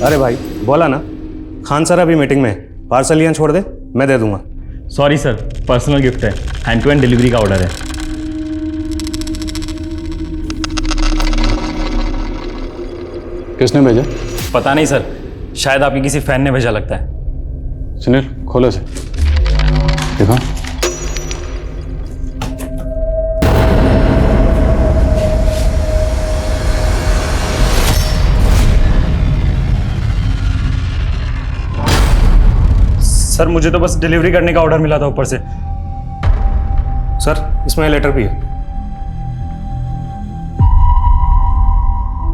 अरे भाई बोला ना, खान सर अभी मीटिंग में है, पार्सल यहाँ छोड़ दे, मैं दे दूंगा। सॉरी सर, पर्सनल गिफ्ट है, हैंड टू हैंड डिलीवरी का ऑर्डर है। किसने भेजा? पता नहीं सर, शायद आपके किसी फैन ने भेजा लगता है। सुनील खोलो इसे, देखो। सर मुझे तो बस डिलीवरी करने का ऑर्डर मिला था ऊपर से। सर इसमें लेटर भी है।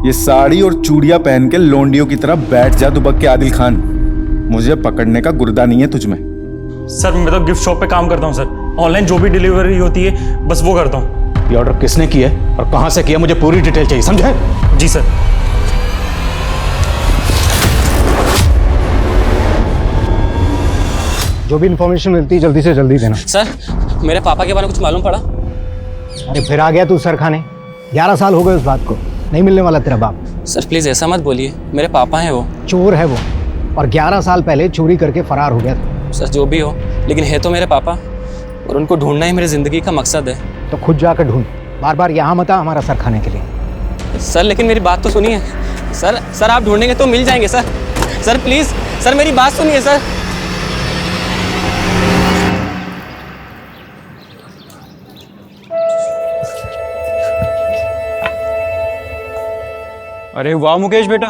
ये साड़ी और चूड़ियां पहन के लोंडियों की तरह बैठ जा दुबक के आदिल खान। मुझे पकड़ने का गुर्दा नहीं है तुझमें। सर मैं तो गिफ्ट शॉप पे काम करता हूँ सर, ऑनलाइन जो भी डिलीवरी होती है बस वो करता हूँ। ये ऑर्डर किसने किया है और कहां से किया, मुझे पूरी डिटेल चाहिए, समझे? जी सर। जो भी इन्फॉर्मेशन मिलती है जल्दी से जल्दी देना। सर मेरे पापा के बारे में कुछ मालूम पड़ा? अरे फिर आ गया तू सर खाने। 11 साल हो गए उस बात को, नहीं मिलने वाला तेरा बाप। सर प्लीज़ ऐसा मत बोलिए, मेरे पापा हैं वो। चोर है वो, और 11 साल पहले चोरी करके फरार हो गया था। सर जो भी हो, लेकिन है तो मेरे पापा, और उनको ढूंढना ही मेरी ज़िंदगी का मकसद है। तो खुद जाकर ढूंढ, बार बार यहाँ मत आ हमारा सर खाने के लिए। सर लेकिन मेरी बात तो सुनिए। सर आप ढूंढेंगे तो मिल जाएंगे सर। सर प्लीज़ सर मेरी बात सुनिए सर। अरे वाह मुकेश बेटा,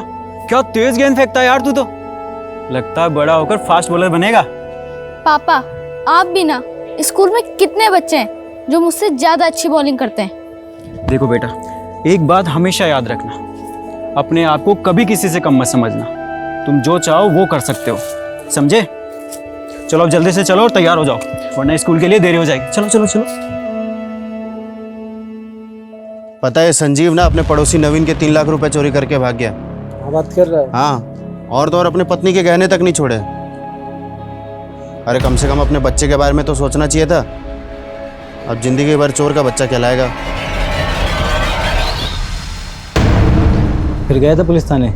क्या तेज गेंद फेंकता है यार तू तो। लगता है बड़ा होकर फास्ट बॉलर बनेगा। पापा आप भी ना, स्कूल में कितने बच्चे हैं जो मुझसे ज्यादा अच्छी बॉलिंग करते हैं। देखो बेटा, एक बात हमेशा याद रखना, अपने आप को कभी किसी से कम मत समझना। तुम जो चाहो वो कर सकते हो, समझे? चलो अब जल्दी से चलो और तैयार हो जाओ, वरना स्कूल के लिए देरी हो जाएगी। चलो चलो चलो। पता है संजीव ना अपने पड़ोसी नवीन के 3 लाख रुपए चोरी करके भाग गया। बात कर रहा है? हाँ, और तो और अपने पत्नी के गहने तक नहीं छोड़े। अरे कम से कम अपने बच्चे के बारे में तो सोचना चाहिए था। अब जिंदगी भर चोर का बच्चा कहलाएगा। फिर गए थे पुलिस थाने,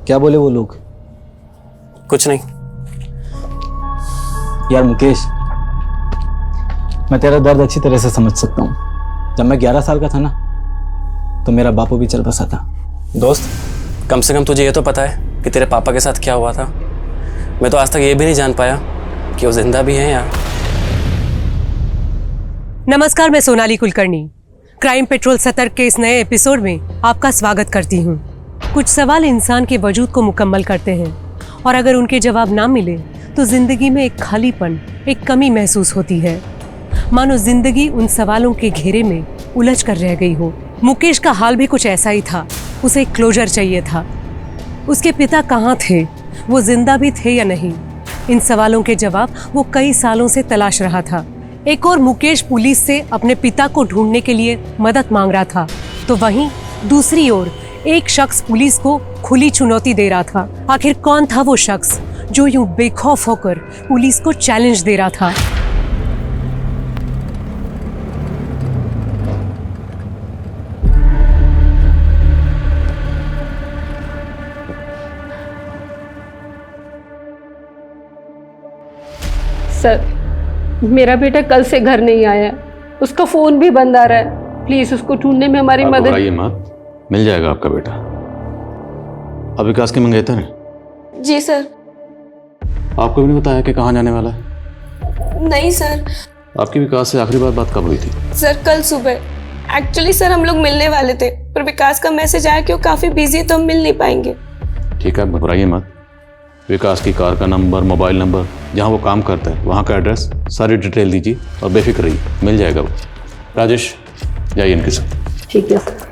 क्या बोले वो लोग? कुछ नहीं। यार मुकेश, मैं तेरा दर्द अच्छी तरह से समझ सकता हूँ। जब मैं 11 साल का था ना, तो मेरा बापू भी चल बसा था। दोस्त कम से कम तुझे ये तो पता है कि तेरे पापा के साथ क्या हुआ था। मैं तो आज तक ये भी नहीं जान पाया कि वो जिंदा भी हैं या। नमस्कार, मैं सोनाली कुलकर्णी क्राइम पेट्रोल सतर्क के इस नए एपिसोड में आपका स्वागत करती हूँ। कुछ सवाल इंसान के वजूद को मुकम्मल करते हैं, और अगर उनके जवाब ना मिले तो जिंदगी में एक खालीपन, एक कमी महसूस होती है, मानो जिंदगी उन सवालों के घेरे में उलझ कर रह गई हो। मुकेश का हाल भी कुछ ऐसा ही था। उसे क्लोजर चाहिए था। उसके पिता कहाँ थे, वो जिंदा भी थे या नहीं, इन सवालों के जवाब वो कई सालों से तलाश रहा था। एक और मुकेश पुलिस से अपने पिता को ढूंढने के लिए मदद मांग रहा था, तो वहीं दूसरी ओर एक शख्स पुलिस को खुली चुनौती दे रहा था। आखिर कौन था वो शख्स जो यूं बेखौफ होकर पुलिस को चैलेंज दे रहा था? सर मेरा बेटा कल से घर नहीं आया, उसका फोन भी बंद आ रहा है। प्लीज उसको ढूंढने में हमारी मदद। घबराइए मत, मिल जाएगा आपका बेटा। अब विकास के मंगेतर हैं? जी सर। आपको भी नहीं बताया कि कहाँ जाने वाला है? नहीं सर। आपकी विकास से आखिरी बात कब हुई थी? सर कल सुबह। एक्चुअली सर हम लोग मिलने वाले थे, पर विकास का मैसेज आया कि वो काफी बिजी है तो हम मिल नहीं पाएंगे। ठीक है, घबराइए मत। विकास की कार का नंबर, मोबाइल नंबर, जहाँ वो काम करता है वहाँ का एड्रेस, सारी डिटेल दीजिए और बेफिक्र रहिए, मिल जाएगा वो। राजेश जाइए इनके साथ। ठीक है सर।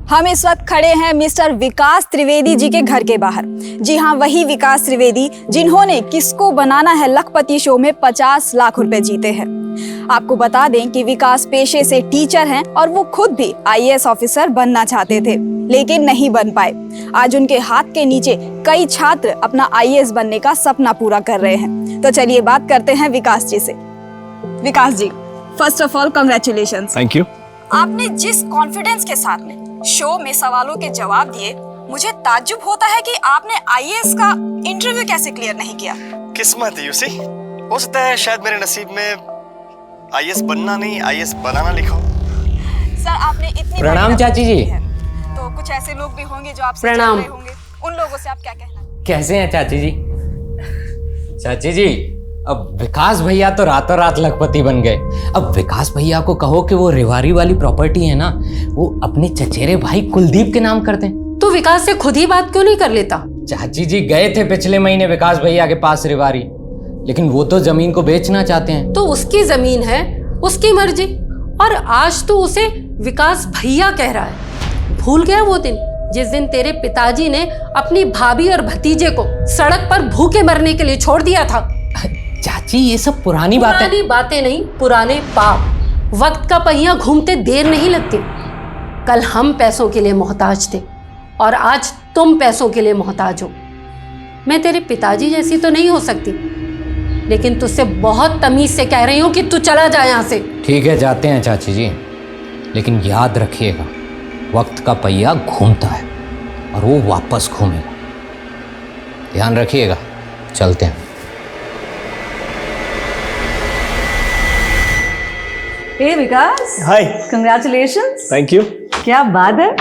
हम इस वक्त खड़े हैं मिस्टर विकास त्रिवेदी जी के घर के बाहर। जी हाँ, वही विकास त्रिवेदी जिन्होंने किसको बनाना है लखपति शो में 50 लाख रुपए जीते हैं। आपको बता दें कि विकास पेशे से टीचर हैं और वो खुद भी आईएएस ऑफिसर बनना चाहते थे, लेकिन नहीं बन पाए। आज उनके हाथ के नीचे कई छात्र अपना आईएएस बनने का सपना पूरा कर रहे हैं। तो चलिए बात करते हैं विकास जी से। Vikas ji, first of all congratulations. Thank you. आपने जिस कॉन्फिडेंस के साथ में शो में सवालों के जवाब दिए, मुझे ताज्जुब होता है कि आपने आईएएस का इंटरव्यू कैसे क्लियर नहीं किया। किस्मत है यूसी, हो सकता है शायद मेरे नसीब में आईएएस बनना नहीं आईएएस बनाना लिखा हो। सर आपने इतनी प्रणाम चाची जी। तो कुछ ऐसे लोग भी होंगे जो आपसे प्रणाम। चिढ़ रहे होंगे, उन लोगों से आप क्या कहना? कैसे हैं चाची जी? चाची जी, अब विकास भैया तो रातों रात लखपति बन गए। अब विकास भैया को कहो कि वो रेवाड़ी वाली प्रॉपर्टी है ना, वो अपने चचेरे भाई कुलदीप के नाम कर दें। तो विकास से खुद ही बात क्यों नहीं कर लेता? चाची जी गए थे पिछले महीने विकास भैया के पास रेवाड़ी, लेकिन वो तो जमीन को बेचना चाहते हैं। तो उसकी जमीन है, उसकी मर्जी। और आज तो उसे विकास भैया कह रहा है। भूल गया वो दिन जिस दिन तेरे पिताजी ने अपनी भाभी और भतीजे को सड़क पर भूखे मरने के लिए छोड़ दिया था। चाची ये सब पुरानी बातें नहीं, पुराने पाप। वक्त का पहिया घूमते देर नहीं लगती। कल हम पैसों के लिए मोहताज थे और आज तुम पैसों के लिए मोहताज हो। मैं तेरे पिताजी जैसी तो नहीं हो सकती, लेकिन तुझसे बहुत तमीज से कह रही हूँ कि तू चला जा यहाँ से। ठीक है जाते हैं चाची जी, लेकिन याद रखिएगा वक्त का पहिया घूमता है और वो वापस घूमेगा। ध्यान रखिएगा। चलते हैं। हे विकास, हाय। कंग्रेचुलेशंस। Thank you. क्या बात है।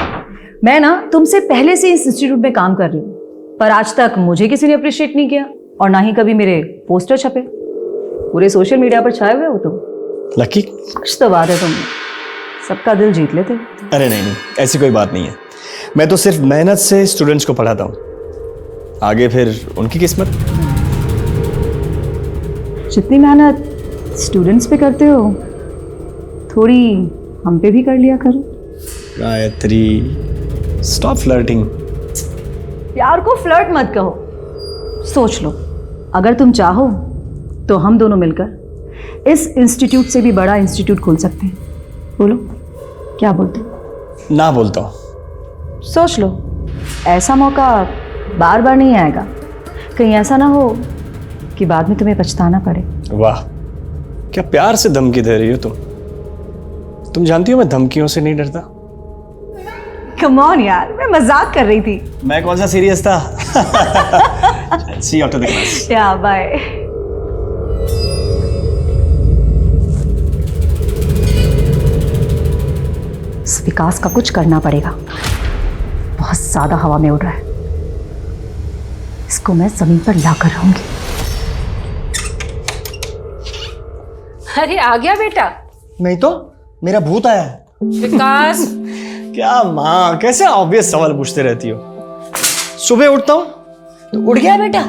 मैं ना तुमसे पहले से इस इंस्टीट्यूट में काम कर रही हूँ, पर आज तक मुझे किसी ने अप्रिशिएट नहीं किया और ना ही कभी मेरे पोस्टर छपे। पूरे सोशल मीडिया पर छाए हुए हो तुम। लकी। कुछ तो बात है, तुम सबका दिल जीत लेते। अरे नहीं, ऐसी कोई बात नहीं है। मैं तो सिर्फ मेहनत से स्टूडेंट्स को पढ़ाता हूँ, आगे फिर उनकी किस्मत। जितनी मेहनत स्टूडेंट्स पे करते हो, थोड़ी हम पे भी कर लिया करो। Gayatri, stop flirting. प्यार को फ्लर्ट मत कहो। सोच लो, अगर तुम चाहो तो हम दोनों मिलकर इस इंस्टीट्यूट से भी बड़ा इंस्टीट्यूट खोल सकते हैं। बोलो, क्या बोलते हो? ना बोलता हूँ। सोच लो, ऐसा मौका बार बार नहीं आएगा। कहीं ऐसा ना हो कि बाद में तुम्हें पछताना पड़े। वाह, क्या प्यार से धमकी दे रही हो तुम जानती हो मैं धमकियों से नहीं डरता। कम ऑन यार, मैं मजाक कर रही थी। मैं कौन सा सीरियस था। सी यू आफ्टर द क्लास। या बाय। इस विकास का कुछ करना पड़ेगा, बहुत ज्यादा हवा में उड़ रहा है। इसको मैं जमीन पर लाकर रहूंगी। अरे आ गया बेटा। नहीं तो मेरा भूत आया है। विकास। क्या माँ, कैसे ऑब्वियस सवाल पूछते रहती हो। सुबह उठता हूँ तो उठ गया बेटा,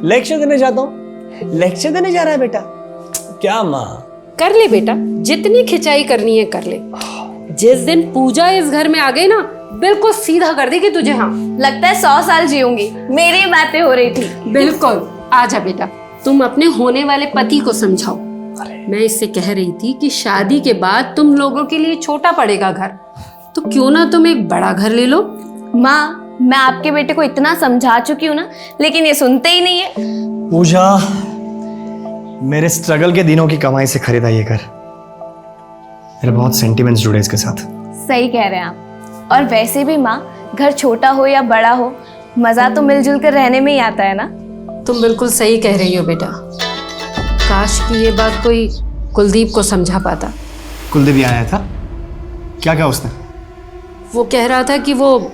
लेक्चर देने जाता हूँ लेक्चर देने जा रहा है बेटा। क्या माँ। कर ले बेटा, जितनी खिंचाई करनी है कर ले। जिस दिन पूजा इस घर में आ गई ना, बिल्कुल सीधा कर देगी तुझे। हाँ, लगता है 100 साल जीऊंगी। मेरी बातें हो रही थी। बिल्कुल। आजा बेटा, तुम अपने होने वाले पति को समझाओ। मैं इससे कह रही थी कि शादी के बाद तुम लोगों के लिए छोटा पड़ेगा घर, तो क्यों ना तुम एक बड़ा घर ले लो। माँ, मैं आपके बेटे को इतना समझा चुकी हूँ ना, लेकिन ये सुनते ही नहीं है। पूजा, मेरे स्ट्रगल के दिनों की कमाई से खरीदा ये घर। मेरे बहुत सेंटिमेंट्स जुड़े इसके साथ। सही कह रहे हैं आप। और वैसे भी माँ, घर छोटा हो या बड़ा हो, मजा तो मिलजुल कर रहने में ही आता है ना। तुम बिल्कुल सही कह रही हो बेटा। काश कि ये बात कोई कुलदीप को समझा पाता। कुलदीप यहाँ आया था, क्या कहा उसने? वो कह रहा था कि वो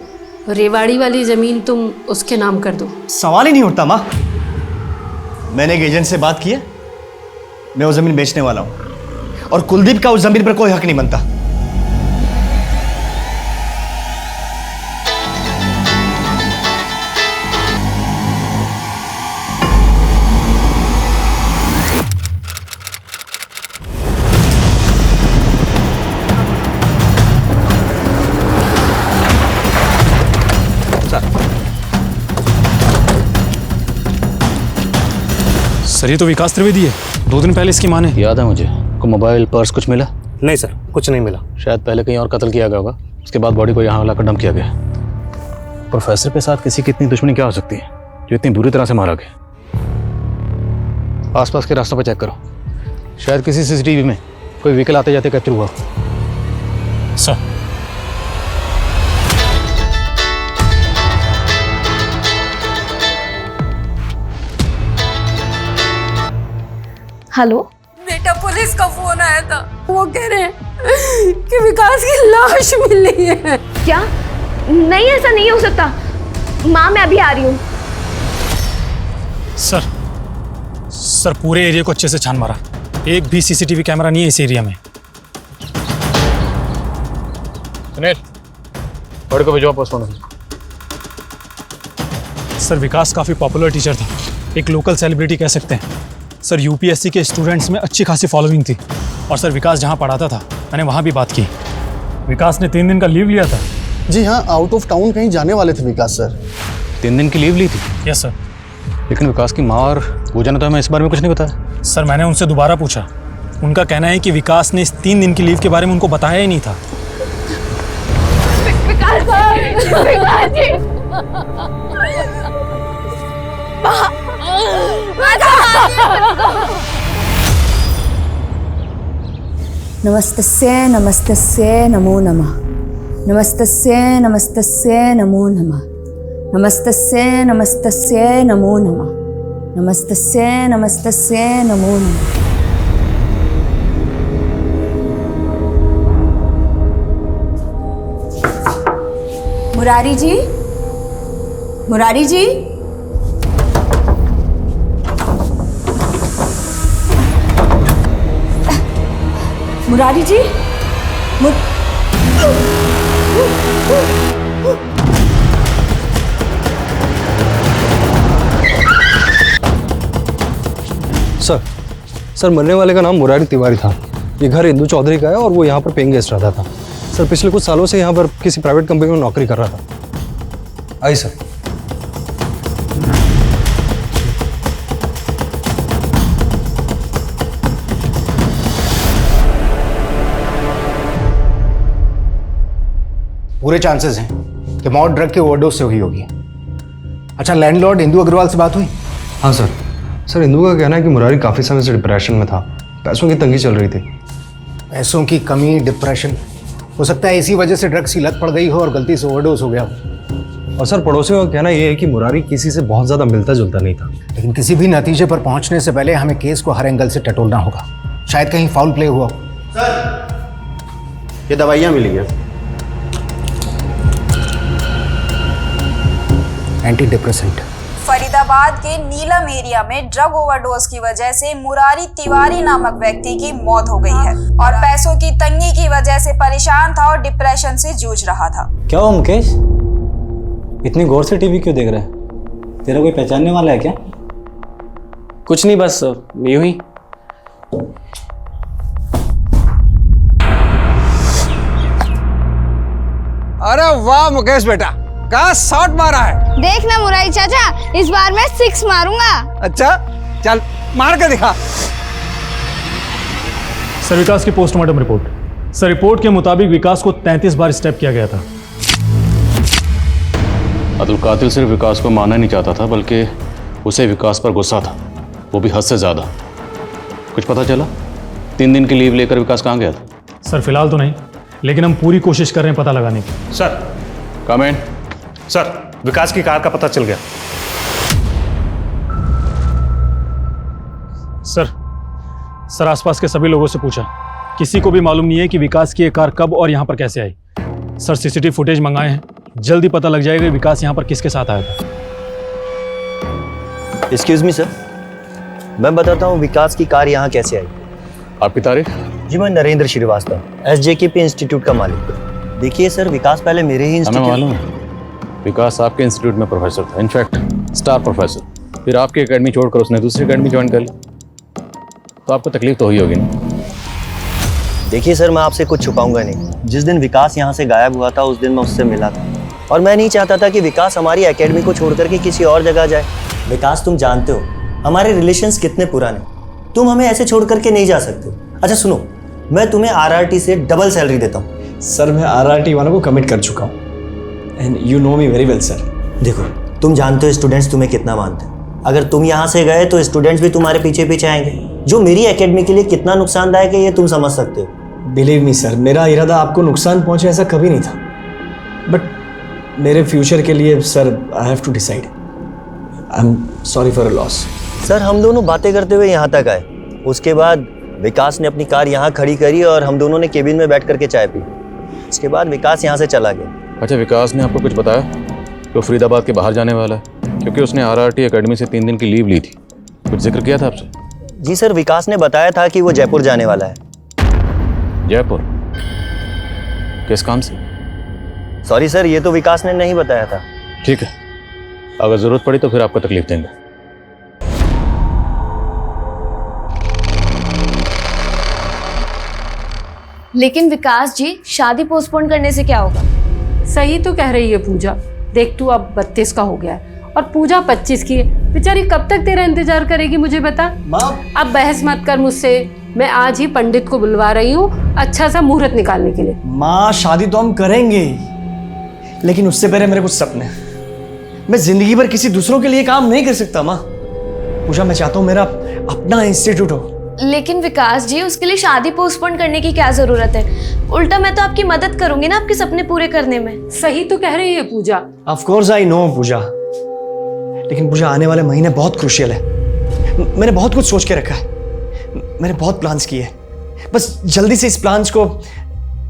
रेवाड़ी वाली जमीन तुम उसके नाम कर दो। सवाल ही नहीं उठता माँ। मैंने एक एजेंट से बात की है, मैं वो जमीन बेचने वाला हूं और कुलदीप का उस जमीन पर कोई हक नहीं बनता। सर ये तो विकास त्रिवेदी है, 2 दिन पहले इसकी मां ने। याद है मुझे। को मोबाइल पर्स कुछ मिला? नहीं सर, कुछ नहीं मिला। शायद पहले कहीं और कत्ल किया गया होगा, उसके बाद बॉडी को यहाँ लाकर डंप किया गया। प्रोफेसर के साथ किसी की इतनी दुश्मनी क्या हो सकती है जो इतनी बुरी तरह से मारा गया? आसपास के रास्तों पर चेक करो, शायद किसी सीसीटीवी में कोई व्हीकल आते जाते कैप्चर हुआ? सर हेलो बेटा, पुलिस का फोन आया था। वो कह रहे हैं कि विकास की लाश मिली है। क्या? नहीं, ऐसा नहीं हो सकता। माँ, मैं अभी आ रही हूँ। सर पूरे एरिया को अच्छे से छान मारा, एक भी सीसीटीवी कैमरा नहीं है इस एरिया में। सुनील, बड़े को भिजवा पोस्टमार्टम। सर विकास काफ़ी पॉपुलर टीचर था, एक लोकल सेलिब्रिटी कह सकते हैं। सर यूपीएससी के स्टूडेंट्स में अच्छी खासी फॉलोइंग थी, और सर विकास जहाँ पढ़ाता था मैंने वहाँ भी बात की। विकास ने 3 दिन का लीव लिया था। जी हाँ, आउट ऑफ टाउन कहीं जाने वाले थे विकास सर। 3 दिन की लीव ली थी? Yes sir. लेकिन विकास की माँ और पूजा ने तो हमें इस बारे में कुछ नहीं बताया। सर मैंने उनसे दोबारा पूछा, उनका कहना है कि विकास ने इस 3 दिन की लीव के बारे में उनको बताया ही नहीं था। नमस्तस्य नमस्तस्य नमो नमः। नमस्तस्य नमस्तस्य नमो नमः। नमस्तस्य नमस्तस्य नमो नमः। नमस्तस्य नमस्तस्य नमो नमः। मुरारी जी, मुरारी जी, मुरारी जी, सर मरने वाले का नाम मुरारी तिवारी था। ये घर इंदू चौधरी का है और वो यहाँ पर पेइंग गेस्ट रहता था। सर पिछले कुछ सालों से यहाँ पर किसी प्राइवेट कंपनी में नौकरी कर रहा था। आइए सर। पूरे चांसेस हैं कि मौत ड्रग के ओवरडोज से हुई होगी। अच्छा, लैंडलॉर्ड इंदू अग्रवाल से बात हुई? हाँ सर इंदू का कहना है कि मुरारी काफ़ी समय से डिप्रेशन में था, पैसों की तंगी चल रही थी। पैसों की कमी, डिप्रेशन, हो सकता है इसी वजह से ड्रग्स की लत पड़ गई हो और गलती से ओवरडोज हो गया हो। और सर पड़ोसियों का कहना यह है कि मुरारी किसी से बहुत ज़्यादा मिलता जुलता नहीं था। लेकिन किसी भी नतीजे पर पहुंचने से पहले हमें केस को हर एंगल से टटोलना होगा। शायद कहीं फाउल प्ले हुआ हो। सर ये दवाइयाँ मिली हैं, एंटी डिप्रेसेंट। फरीदाबाद के नीलम एरिया में ड्रग ओवरडोज की वजह से मुरारी तिवारी नामक व्यक्ति की मौत हो गई है और पैसों की तंगी की वजह से परेशान था और डिप्रेशन से जूझ रहा था। क्या हो मुकेश, इतनी गौर से टीवी क्यों देख रहा है? तेरा कोई पहचानने वाला है क्या? कुछ नहीं, बस यूं ही। अरे वाह मुकेश बेटा, क्या शॉट मारा है। देखना मुरारी चाचा, इस बार मैं 6 मारूंगा। अच्छा चल मार के दिखा। सर विकास की पोस्टमार्टम रिपोर्ट। सर रिपोर्ट के मुताबिक विकास को 33 बार स्टैप किया गया था। अतुल कातिल सिर्फ विकास को मारना नहीं चाहता था, बल्कि उसे विकास पर गुस्सा था, वो भी हद से ज़्यादा। कुछ पता चला 3 दिन की लीव लेकर विकास कहाँ गया था? सर फिलहाल तो नहीं, लेकिन हम पूरी कोशिश कर रहे हैं पता लगाने की। Sir comment. सर विकास की कार का पता चल गया। सर आसपास के सभी लोगों से पूछा, किसी को भी मालूम नहीं है कि विकास की ये कार कब और यहाँ पर कैसे आई। सर सीसीटीवी फुटेज मंगाए हैं, जल्दी पता लग जाएगा कि विकास यहाँ पर किसके साथ आया था। एक्सक्यूज मी सर, मैं बताता हूँ विकास की कार यहाँ कैसे आई। आपकी तारीख? जी मैं नरेंद्र श्रीवास्तव, SJKP इंस्टीट्यूट का मालिक। देखिए सर, विकास पहले मेरे ही हमें मालूम है विकास आपके इंस्टीट्यूट में प्रोफेसर था, इनफैक्ट स्टार प्रोफेसर। फिर आपकी एकेडमी छोड़कर उसने दूसरी एकेडमी ज्वाइन कर ली, तो आपको तकलीफ तो हुई होगी ना? देखिए सर, मैं आपसे कुछ छुपाऊंगा नहीं। जिस दिन विकास यहाँ से गायब हुआ था उस दिन मैं उससे मिला था, और मैं नहीं चाहता था कि विकास हमारी एकेडमी को छोड़ करके किसी और जगह जाए। विकास, तुम जानते हो हमारे रिलेशंस कितने पुराने, तुम हमें ऐसे छोड़ करके नहीं जा सकते। अच्छा सुनो, मैं तुम्हें RRT से डबल सैलरी देता हूँ। सर मैं RRT वालों को कमिट कर चुका हूँ, and you know me very well sir. देखो, तुम जानते हो स्टूडेंट्स तुम्हें कितना मानते हैं। अगर तुम यहाँ से गए तो स्टूडेंट्स भी तुम्हारे पीछे पीछे आएंगे। जो मेरी एकेडमी के लिए कितना नुकसानदायक है ये तुम समझ सकते हो। बिलीव मी सर, मेरा इरादा आपको नुकसान पहुंचे ऐसा कभी नहीं था, बट मेरे फ्यूचर के लिए sir I have to decide. I am sorry for a loss. Sir हम दोनों बातें करते हुए यहाँ तक आए, उसके बाद विकास ने अपनी कार यहाँ खड़ी करी और हम दोनों ने केबिन में बैठ करके चाय पी। उसके बाद विकास यहाँ से चला गया। अच्छा, विकास ने आपको कुछ बताया कि वो फरीदाबाद के बाहर जाने वाला है? क्योंकि उसने RRT एकेडमी से 3 दिन की लीव ली थी। कुछ जिक्र किया था आपसे? जी सर, विकास ने बताया था कि वो जयपुर जाने वाला है। जयपुर? किस काम से? सॉरी सर, ये तो विकास ने नहीं बताया था। ठीक है, अगर जरूरत पड़ी तो फिर आपको तकलीफ देंगे। लेकिन विकास जी, शादी पोस्टपोन करने से क्या होगा? सही तो कह रही है पूजा। देख तू अब 32 का हो गया है और पूजा 25 की है। बेचारी कब तक तेरा इंतजार करेगी मुझे बता। अब बहस मत कर मुझसे, मैं आज ही पंडित को बुलवा रही हूँ अच्छा सा मुहूर्त निकालने के लिए। माँ, शादी तो हम करेंगे ही, लेकिन उससे पहले मेरे कुछ सपने। मैं जिंदगी भर किसी दूसरों के लिए काम नहीं कर सकता माँ। पूजा, मैं चाहता हूँ मेरा अपना इंस्टीट्यूट हो। लेकिन विकास जी, उसके लिए शादी पोस्टपोन करने की क्या जरूरत है? उल्टा मैं तो आपकी मदद करूंगी ना आपके सपने पूरे करने में। सही तो कह रही है पूजा। ऑफ कोर्स आई नो पूजा, लेकिन पूजा आने वाले महीने बहुत क्रूशियल है। मैंने बहुत कुछ सोच के रखा है, मैंने बहुत प्लान्स किए, बस जल्दी से इस प्लान्स को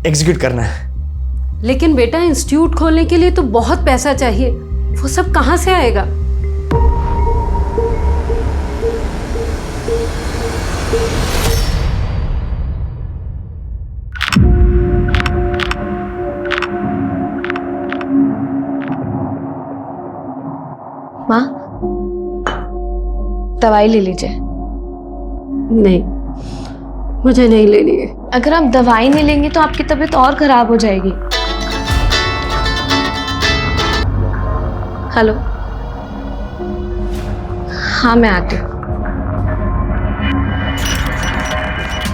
एग्जीक्यूट करना है। लेकिन बेटा, इंस्टीट्यूट खोलने के लिए तो बहुत पैसा चाहिए, वो सब कहाँ से आएगा? माँ, दवाई ले लीजिए। नहीं, मुझे नहीं लेनी है। अगर आप दवाई नहीं लेंगे तो आपकी तबीयत और खराब हो जाएगी। हेलो, हाँ मैं आती हूँ।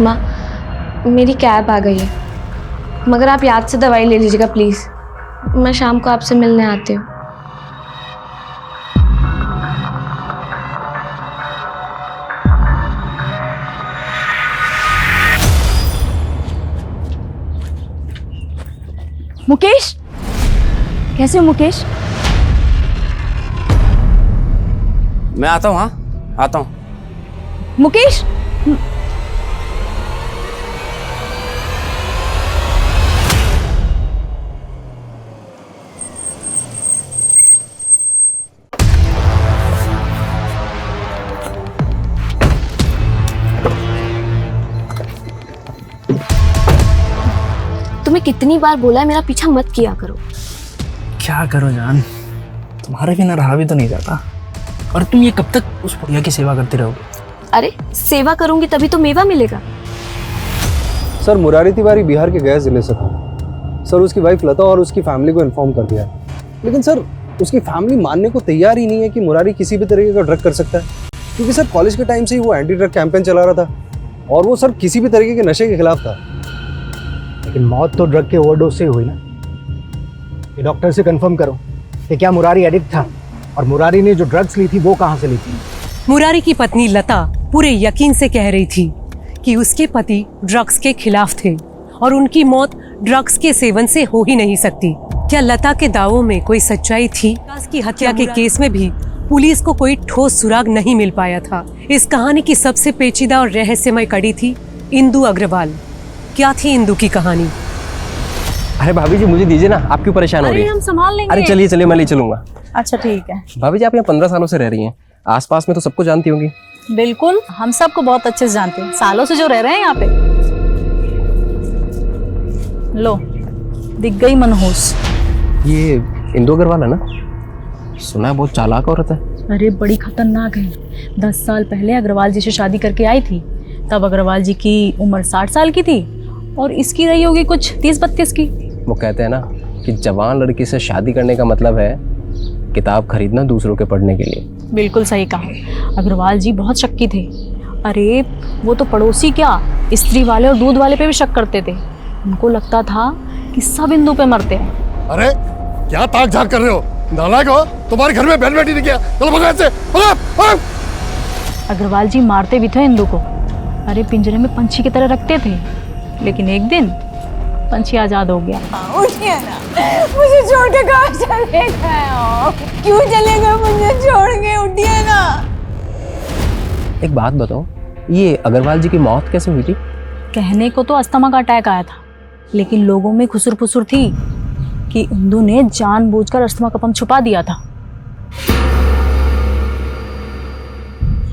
माँ, मेरी कैब आ गई है, मगर आप याद से दवाई ले लीजिएगा प्लीज़। मैं शाम को आपसे मिलने आती हूँ। मुकेश, कैसे हो मुकेश? मैं आता हूँ। हाँ आता हूँ। मुकेश, तुम्हें कितनी बार बोला है मेरा पीछा मत किया करो। क्या करो जान, तुम्हारे बिना रहा भी तो नहीं जाता। और तुम ये कब तक उस बुढ़िया की सेवा करते रहोगे? अरे सेवा करूंगी तभी तो मेवा मिलेगा। सर, मुरारी तिवारी बिहार के गया जिले से था। सर, उसकी वाइफ लता और उसकी फैमिली को इन्फॉर्म कर दिया है, लेकिन सर उसकी फैमिली मानने को तैयार ही नहीं है कि मुरारी किसी भी तरीके का ड्रग कर सकता है, क्योंकि सर कॉलेज के टाइम से ही वो एंटी ड्रग कैंपेन चला रहा था और वो सर किसी भी तरीके के नशे के खिलाफ था। लेकिन मौत तो ड्रग के ओवरडोज से हुई ना। ये डॉक्टर से कंफर्म करो कि क्या मुरारी एडिक्ट था, और मुरारी ने जो ड्रग्स ली थी वो कहाँ से ली थी? मुरारी की पत्नी लता पूरे यकीन से कह रही थी कि उसके पति ड्रग्स के खिलाफ थे और उनकी मौत ड्रग्स के सेवन से हो ही नहीं सकती। क्या लता के दावों में कोई सच्चाई थी? विकास की हत्या के केस में भी पुलिस को कोई ठोस सुराग नहीं मिल पाया था। इस कहानी की सबसे पेचीदा और रहस्यमय कड़ी थी इंदु अग्रवाल। क्या थी इंदु की कहानी? अरे भाभी जी, मुझे दीजिए ना, आप क्यों परेशान हो रही हैं? हम संभाल लेंगे। अरे चलिए चलिए, मैं ले चलूंगा। अच्छा ठीक है। भाभी जी, आप यहाँ 15 सालों से रह रही हैं, आसपास में तो सबको जानती होंगी। बिल्कुल, हम सबको बहुत अच्छे से जानते हैं, सालों से जो रह रहे हैं यहाँ पे। लो, दिख गई मनहूस। ये इंदु अग्रवाल है ना? सुना है बहुत चालाक औरत है। अरे बड़ी खतरनाक है। 10 साल पहले अग्रवाल जी से शादी करके आई थी, तब अग्रवाल जी की उम्र 60 साल की थी और इसकी रही होगी कुछ 30-32 की। वो कहते हैं ना कि जवान लड़की से शादी करने का मतलब है किताब खरीदना दूसरों के पढ़ने के लिए। बिल्कुल सही कहा। अग्रवाल जी बहुत शक्की थे। अरे वो तो पड़ोसी क्या, स्त्री वाले और दूध वाले पे भी शक करते थे। उनको लगता था कि सब इंदु पे मरते हैं। अरे क्या ताक झाक कर रहे हो? नालायक हो, तुम्हारे घर में बहन बेटी नहीं किया। चलो भगवान से। अग्रवाल जी मारते भी थे इंदु को, अरे पिंजरे में पंछी की तरह रखते थे, लेकिन एक दिन पंछी आजाद हो गया। उठिए ना, मुझे छोड़ के कहाँ चले गए हो? क्यों चले गए मुझे छोड़ के? उठिए ना। एक बात बताओ, ये अग्रवाल जी की मौत कैसे हुई थी? कहने को तो अस्थमा का अटैक आया था, लेकिन लोगों में खुसर फुसर थी कि इंदु ने जानबूझकर अस्थमा का पंप छुपा दिया था।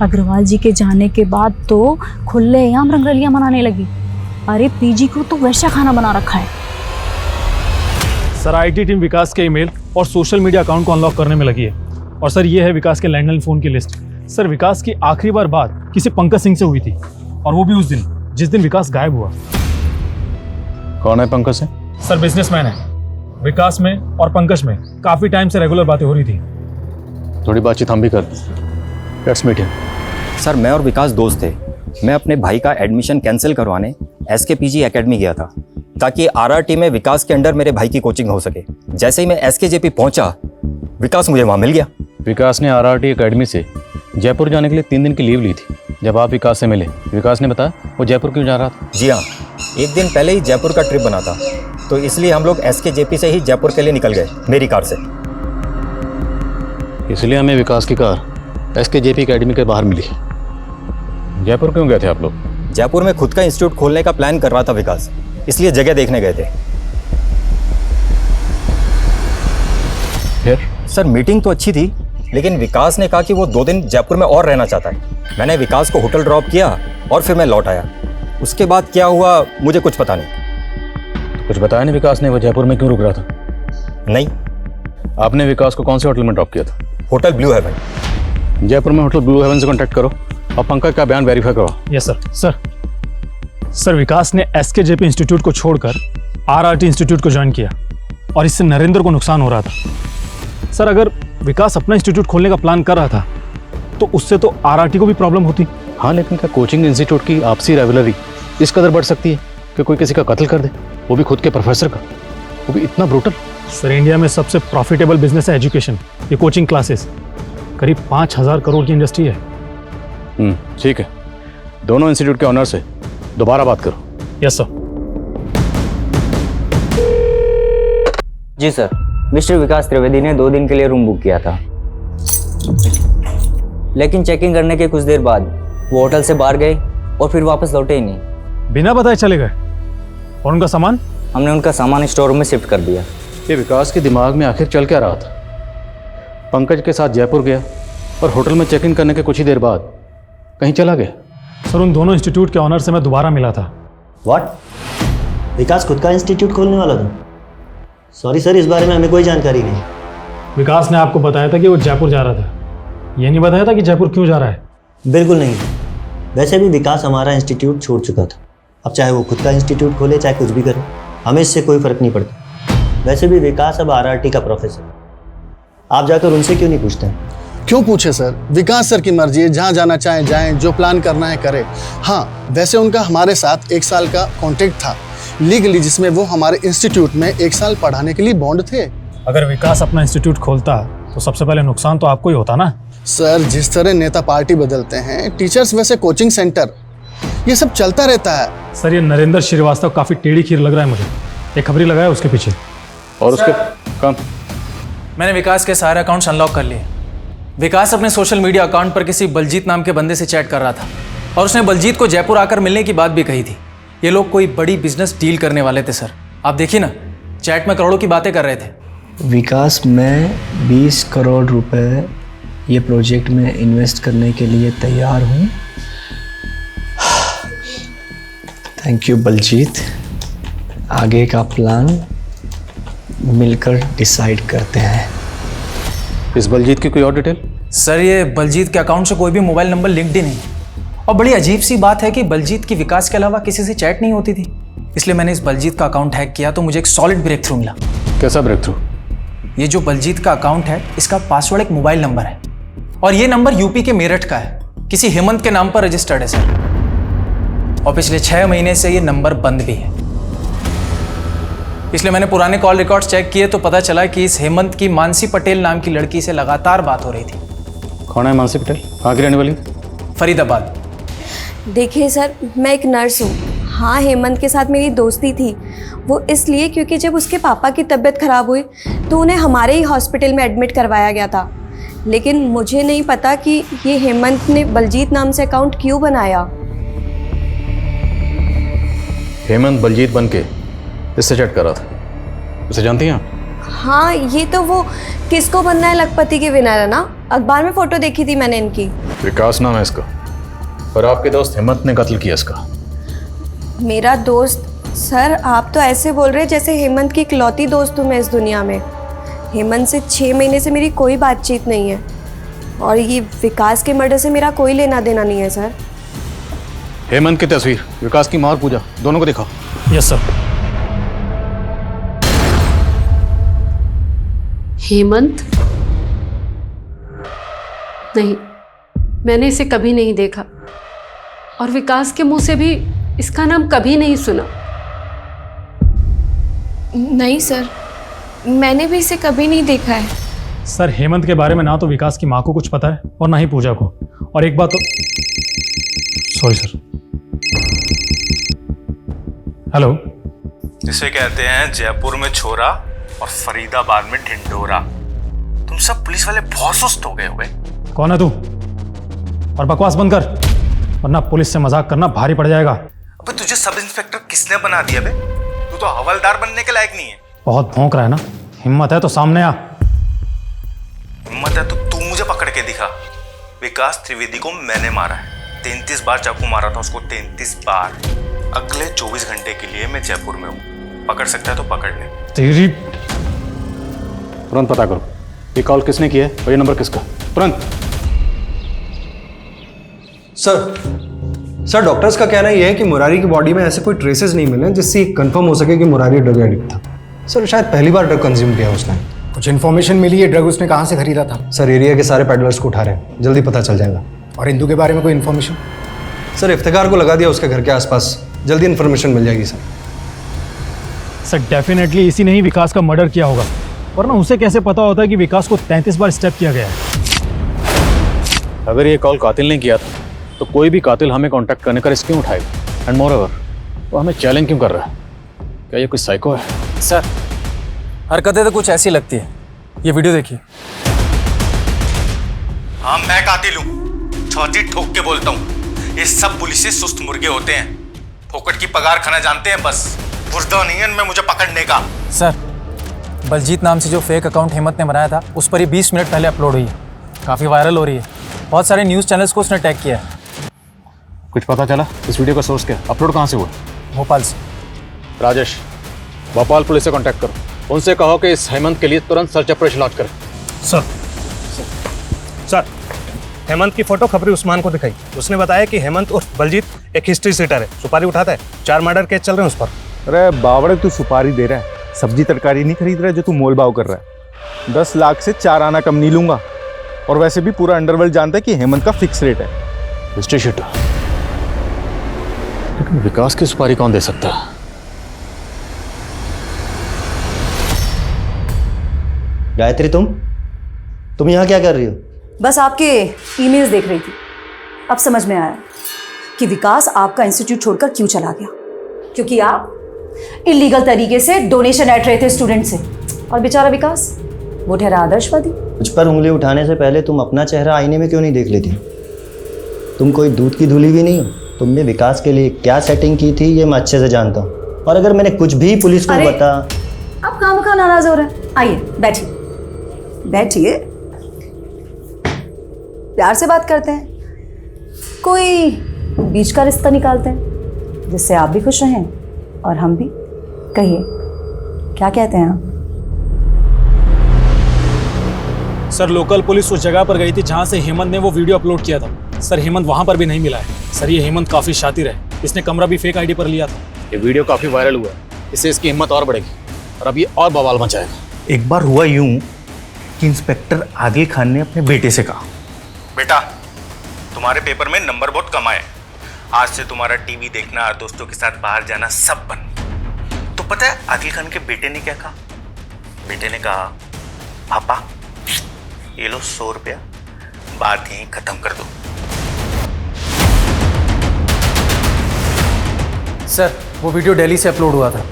अग्रवाल जी के जाने के बाद तो खुलेआम रंगरलियां मनाने लगी। अरे पीजी को तो वैसा खाना बना रखा है। सर आईटी टीम विकास के ईमेल और सोशल मीडिया अकाउंट को अनलॉक करने में लगी है। और सर ये है विकास के लैंडलाइन फोन की लिस्ट। सर विकास की आखिरी बार बात किसी पंकज सिंह से हुई थी, और वो भी उस दिन जिस दिन विकास गायब हुआ। कौन है पंकज सिंह? सर बिजनेसमैन है। विकास में और पंकज में काफी टाइम से रेगुलर बातें हो रही थी। थोड़ी बातचीत हम भी करते हैं। Let's meet him. सर मैं और विकास दोस्त थे। मैं अपने भाई का एडमिशन कैंसिल करवाने SKPG एकेडमी गया था, ताकि RRT में विकास के अंडर मेरे भाई की कोचिंग हो सके। जैसे ही मैं SKJP पहुंचा, विकास मुझे वहां मिल गया। विकास ने RRT एकेडमी से जयपुर जाने के लिए 3 दिन की लीव ली थी। जब आप विकास से मिले, विकास ने बताया वो जयपुर क्यों जा रहा था? जी हाँ, एक दिन पहले ही जयपुर का ट्रिप बना था, तो इसलिए हम लोग SKJP से ही जयपुर के लिए निकल गए, मेरी कार से। इसलिए हमें विकास की कार SKJP एकेडमी के बाहर मिली। जयपुर क्यों गए थे आप लोग? जयपुर में खुद का इंस्टीट्यूट खोलने का प्लान कर रहा था विकास, इसलिए जगह देखने गए थे। फिर? सर मीटिंग तो अच्छी थी, लेकिन विकास ने कहा कि वो 2 दिन जयपुर में और रहना चाहता है। मैंने विकास को होटल ड्रॉप किया और फिर मैं लौट आया। उसके बाद क्या हुआ मुझे कुछ पता नहीं। कुछ बताया नहीं विकास ने वो जयपुर में क्यों रुक रहा था? नहीं। आपने विकास को कौन से होटल में ड्रॉप किया था? Hotel blue heaven. जयपुर में होटल ब्लू हेवन से कॉन्टैक्ट करो और पंकज का बयान वेरीफाई करो। Yes sir. सर विकास ने SKJP इंस्टीट्यूट को छोड़कर RRT इंस्टीट्यूट को ज्वाइन किया, और इससे नरेंद्र को नुकसान हो रहा था। सर अगर विकास अपना इंस्टीट्यूट खोलने का प्लान कर रहा था, तो उससे तो RRT को भी प्रॉब्लम होती। हाँ, लेकिन क्या कोचिंग इंस्टीट्यूट की आपसी राइवलरी इस कदर बढ़ सकती है कि कोई किसी का कत्ल कर दे, वो भी खुद के प्रोफेसर का, वो भी इतना ब्रूटल? सर इंडिया में सबसे प्रॉफिटेबल बिजनेस है एजुकेशन, ये कोचिंग क्लासेस। करीब 5,000 करोड़ की इंडस्ट्री है। ठीक है, दोनों इंस्टीट्यूट के ऑनर से दोबारा बात करो। Yes sir. जी सर, मिस्टर विकास त्रिवेदी ने 2 दिन के लिए रूम बुक किया था, लेकिन चेकिंग करने के कुछ देर बाद वो होटल से बाहर गए और फिर वापस लौटे ही नहीं। बिना बताए चले गए? और उनका सामान? हमने उनका सामान स्टोर रूम में शिफ्ट कर दिया। ये विकास के दिमाग में आखिर चल क्या रहा था? पंकज के साथ जयपुर गया और होटल में चेक इन करने के कुछ ही देर बाद कहीं चला गया। सर उन दोनों इंस्टीट्यूट के ऑनर से मैं दोबारा मिला था। व्हाट? विकास खुद का इंस्टीट्यूट खोलने वाला था? सॉरी सर, इस बारे में हमें कोई जानकारी नहीं। विकास ने आपको बताया था कि वो जयपुर जा रहा था, ये नहीं बताया था कि जयपुर क्यों जा रहा है? बिल्कुल नहीं। वैसे भी विकास हमारा इंस्टीट्यूट छोड़ चुका था। अब चाहे वो खुद का इंस्टीट्यूट खोले, चाहे कुछ भी करे, हमें इससे कोई फर्क नहीं पड़ता। वैसे भी विकास अब RRT का प्रोफेसर। आप जाकर उनसे क्यों नहीं पूछते? क्यों पूछे सर? विकास सर की मर्जी है, जहाँ जाना चाहे जाएं, जो प्लान करना है करें। हाँ, वैसे उनका हमारे साथ 1 साल का कॉन्ट्रैक्ट था लीगली, जिसमें वो हमारे इंस्टीट्यूट में 1 साल पढ़ाने के लिए बॉन्ड थे। अगर विकास अपना इंस्टीट्यूट खोलता तो सबसे पहले नुकसान तो आपको ही होता ना। सर जिस तरह नेता पार्टी बदलते हैं, टीचर्स वैसे कोचिंग सेंटर, ये सब चलता रहता है। सर ये नरेंद्र श्रीवास्तव काफी टेढ़ी खीर लग रहा है मुझे। एक खबरी लगाया उसके पीछे। और उसके काम? मैंने विकास के सारे अकाउंट्स अनलॉक कर लिए। विकास अपने सोशल मीडिया अकाउंट पर किसी बलजीत नाम के बंदे से चैट कर रहा था, और उसने बलजीत को जयपुर आकर मिलने की बात भी कही थी। ये लोग कोई बड़ी बिजनेस डील करने वाले थे सर। आप देखिए ना, चैट में करोड़ों की बातें कर रहे थे। विकास, मैं 20 करोड़ रुपए ये प्रोजेक्ट में इन्वेस्ट करने के लिए तैयार हूँ। Thank you Baljeet. आगे का प्लान मिलकर डिसाइड करते हैं। इस बलजीत की कोई और डिटेल? सर ये बलजीत के अकाउंट से कोई भी मोबाइल नंबर लिंक्ड ही नहीं, और बड़ी अजीब सी बात है कि बलजीत की विकास के अलावा किसी से चैट नहीं होती थी। इसलिए मैंने इस बलजीत का अकाउंट हैक किया तो मुझे एक सॉलिड ब्रेक थ्रू मिला। कैसा ब्रेक थ्रू? ये जो बलजीत का अकाउंट है, इसका पासवर्ड एक मोबाइल नंबर है, और ये नंबर यूपी के मेरठ का है, किसी हेमंत के नाम पर रजिस्टर्ड है सर। और पिछले 6 महीने से ये नंबर बंद भी है। इसलिए मैंने पुराने कॉल रिकॉर्ड्स चेक किए तो पता चला कि इस हेमंत की मानसी पटेल नाम की लड़की से लगातार बात हो रही थी। कौन है मानसी पटेल? कहाँ की रहने वाली? फरीदाबाद। देखिए सर, मैं एक नर्स हूँ। हाँ, हेमंत के साथ मेरी दोस्ती थी। वो इसलिए क्योंकि जब उसके पापा की तबीयत ख़राब हुई तो उन्हें हमारे ही हॉस्पिटल में एडमिट करवाया गया था। लेकिन मुझे नहीं पता कि ये हेमंत ने बलजीत नाम से अकाउंट क्यों बनाया। हेमंत बलजीत बन के इससे चैट कर रहा था, उसे जानती हैं आप? हाँ, ये तो वो किसको बनना है लखपति के विनर है ना। अखबार में फ़ोटो देखी थी मैंने इनकी। विकास नाम है इसका, और आपके दोस्त हेमंत ने कत्ल किया इसका। मेरा दोस्त? सर, आप तो ऐसे बोल रहे जैसे हेमंत की इकलौती दोस्त हूँ मैं इस दुनिया में। हेमंत से 6 महीने से मेरी कोई बातचीत नहीं है, और ये विकास के मर्डर से मेरा कोई लेना देना नहीं है सर। हेमंत की तस्वीर, विकास की मां और पूजा, दोनों को दिखाओ। Yes sir. हेमंत? नहीं, मैंने इसे कभी नहीं देखा, और विकास के मुंह से भी इसका नाम कभी नहीं सुना। नहीं सर, मैंने भी इसे कभी नहीं देखा है। सर, हेमंत के बारे में ना तो विकास की माँ को कुछ पता है और ना ही पूजा को। और एक बात तो, सॉरी सर। हेलो। इसे कहते हैं जयपुर में छोरा और फरीदाबाद में ढिंढोरा। तुम सब पुलिस वाले बहुत सुस्त हो गए हुए। कौन है तू? और बकवास बंद कर, वरना पुलिस से मजाक करना भारी पड़ जाएगा। अबे तुझे सब इंस्पेक्टर किसने बना दिया बे? तू तो हवलदार बनने के लायक नहीं है। बहुत भौंक रहा है ना। हिम्मत है तो सामने आ। हिम्मत है तो तू मुझे पकड़ के दिखा। विकास त्रिवेदी को मैंने मारा है। 33 बार चाकू मारा था उसको, 33 बार। अगले 24 घंटे के लिए मैं जयपुर में हूँ। पकड़ सकता है तो पकड़ ले। तेरी। तुरंत पता करो ये कॉल किसने किया है और ये नंबर किसका, तुरंत। सर, डॉक्टर्स का कहना यह है कि मुरारी की बॉडी में ऐसे कोई ट्रेसेस नहीं मिले जिससे कंफर्म हो सके कि मुरारी ड्रग एडिक्ट था। सर, शायद पहली बार ड्रग कंज्यूम किया उसने। कुछ इन्फॉर्मेशन मिली है ड्रग उसने कहाँ से खरीदा था? सर, एरिया के सारे पैडलर्स को उठा रहे हैं, जल्दी पता चल जाएगा। और इंदू के बारे में कोई इन्फॉर्मेशन? सर, इफ्तिकार को लगा दिया उसके घर के आसपास, जल्दी इन्फॉर्मेशन मिल जाएगी सर। सर, डेफिनेटली इसी ने ही विकास का मर्डर किया होगा, वरना उसे कैसे पता होता है कि विकास को 33 बार स्टेप किया गया है। अगर ये कॉल कातिल ने किया था तो कोई भी कातिल हमें कांटेक्ट करने का रिस्क क्यों उठाएगा? एंड मोर ओवर, वो हमें चैलेंज क्यों कर रहा है? क्या ये कोई साइको है? सर, हरकतें तो कुछ ऐसी लगती है। ये वीडियो देखिए। हाँ, मैं कातिल हूँ, छाती ठोक के बोलता हूँ। ये सब पुलिस से सुस्त मुर्गे होते हैं, फोकट की पगार खाना जानते हैं बस। बुर्दा नहीं है इनमें मुझे पकड़ने का। सर, बलजीत नाम से जो फेक अकाउंट हेमंत ने बनाया था उस पर ही 20 मिनट पहले अपलोड हुई है, काफ़ी वायरल हो रही है। बहुत सारे न्यूज़ चैनल्स को उसने टैग किया है। कुछ पता चला इस वीडियो का सोर्स क्या? अपलोड कहाँ से हुआ? भोपाल से। राजेश, भोपाल पुलिस से कांटेक्ट करो, उनसे कहो कि इस हेमंत के लिए तुरंत सर्च ऑपरेशन लॉन्च करें। सर, हेमंत की फोटो खबरी उस्मान को दिखाई। उसने बताया कि हेमंत उर्फ बलजीत एक हिस्ट्री सीटर है, सुपारी उठाता है। 4 मर्डर केस चल रहे हैं उस पर। अरे बावड़े, तू सुपारी दे रहा है, सब्जी तरकारी नहीं खरीद रहा है जो तू मोल भाव कर रहा है। 10 लाख से 4 आना कम नहीं लूंगा। और वैसे भी पूरा अंडरवर्ल्ड जानता है कि हेमंत का फिक्स रेट है। हिस्ट्री शीटर, लेकिन विकास की सुपारी कौन दे सकता है? गायत्री, तुम यहाँ क्या कर रही हो? बस आपके ईमेल्स देख रही थी। अब समझ में आया कि विकास आपका इंस्टीट्यूट छोड़कर क्यों चला गया। क्योंकि आप इलीगल तरीके से डोनेशन ऐंठ रहे थे स्टूडेंट से, और बेचारा विकास वो ठहरा आदर्शवादी। मुझ पर उंगली उठाने से पहले तुम अपना चेहरा आईने में क्यों नहीं देख लेती? तुम कोई दूध की धुली भी नहीं हो। तुमने विकास के लिए क्या सेटिंग की थी ये मैं अच्छे से जानता हूँ, और अगर मैंने कुछ भी पुलिस को बता। आप खामखा नाराज हो रहे हैं। आइए बैठिए, बैठिए, प्यार से बात करते हैं, कोई बीच का रिश्ता निकालते हैं जिससे आप भी खुश रहें और हम भी। कहिए, क्या कहते हैं आप? सर, लोकल पुलिस उस जगह पर गई थी जहां से हेमंत ने वो वीडियो अपलोड किया था। सर, हेमंत वहां पर भी नहीं मिला है। सर, ये हेमंत काफी शातिर है, इसने कमरा भी फेक आईडी पर लिया था। ये वीडियो काफी वायरल हुआ है, इससे इसकी हिम्मत और बढ़ेगी और अब ये और बवाल मचाएगा। एक बार हुआ यूं कि इंस्पेक्टर आदिल खान ने अपने बेटे से कहा, बेटा तुम्हारे पेपर में नंबर बहुत कम आए, आज से तुम्हारा टीवी देखना और दोस्तों के साथ बाहर जाना सब बंद। तो पता है आदिल खान के बेटे ने क्या कहा? बेटे ने कहा, पापा ये लो 100 रुपया, बात यहीं खत्म कर दो। सर वो वीडियो दिल्ली से अपलोड हुआ था।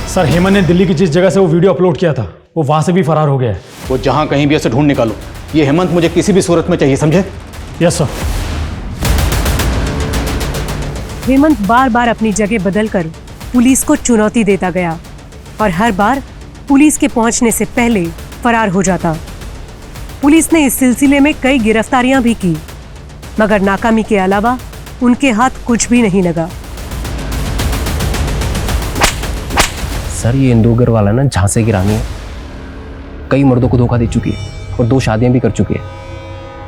सर हेमंत ने दिल्ली की जिस जगह से वो वीडियो अपलोड किया था वो वहां से भी फरार हो गया है। वो जहां कहीं भी ऐसे ढूंढ निकालो, ये हेमंत मुझे किसी भी सूरत में चाहिए, समझे? Yes sir. हेमंत बार बार अपनी जगह बदलकर पुलिस को चुनौती देता गया और हर बार पुलिस के पहुंचने से पहले फरार हो जाता। पुलिस ने इस सिलसिले में कई गिरफ्तारियां भी की, मगर नाकामी के अलावा उनके हाथ कुछ भी नहीं लगा। सर ये इंदू अग्रवाल है ना, झांसे की रानी है, कई मर्दों को धोखा दे चुकी है और 2 शादियां भी कर चुकी है।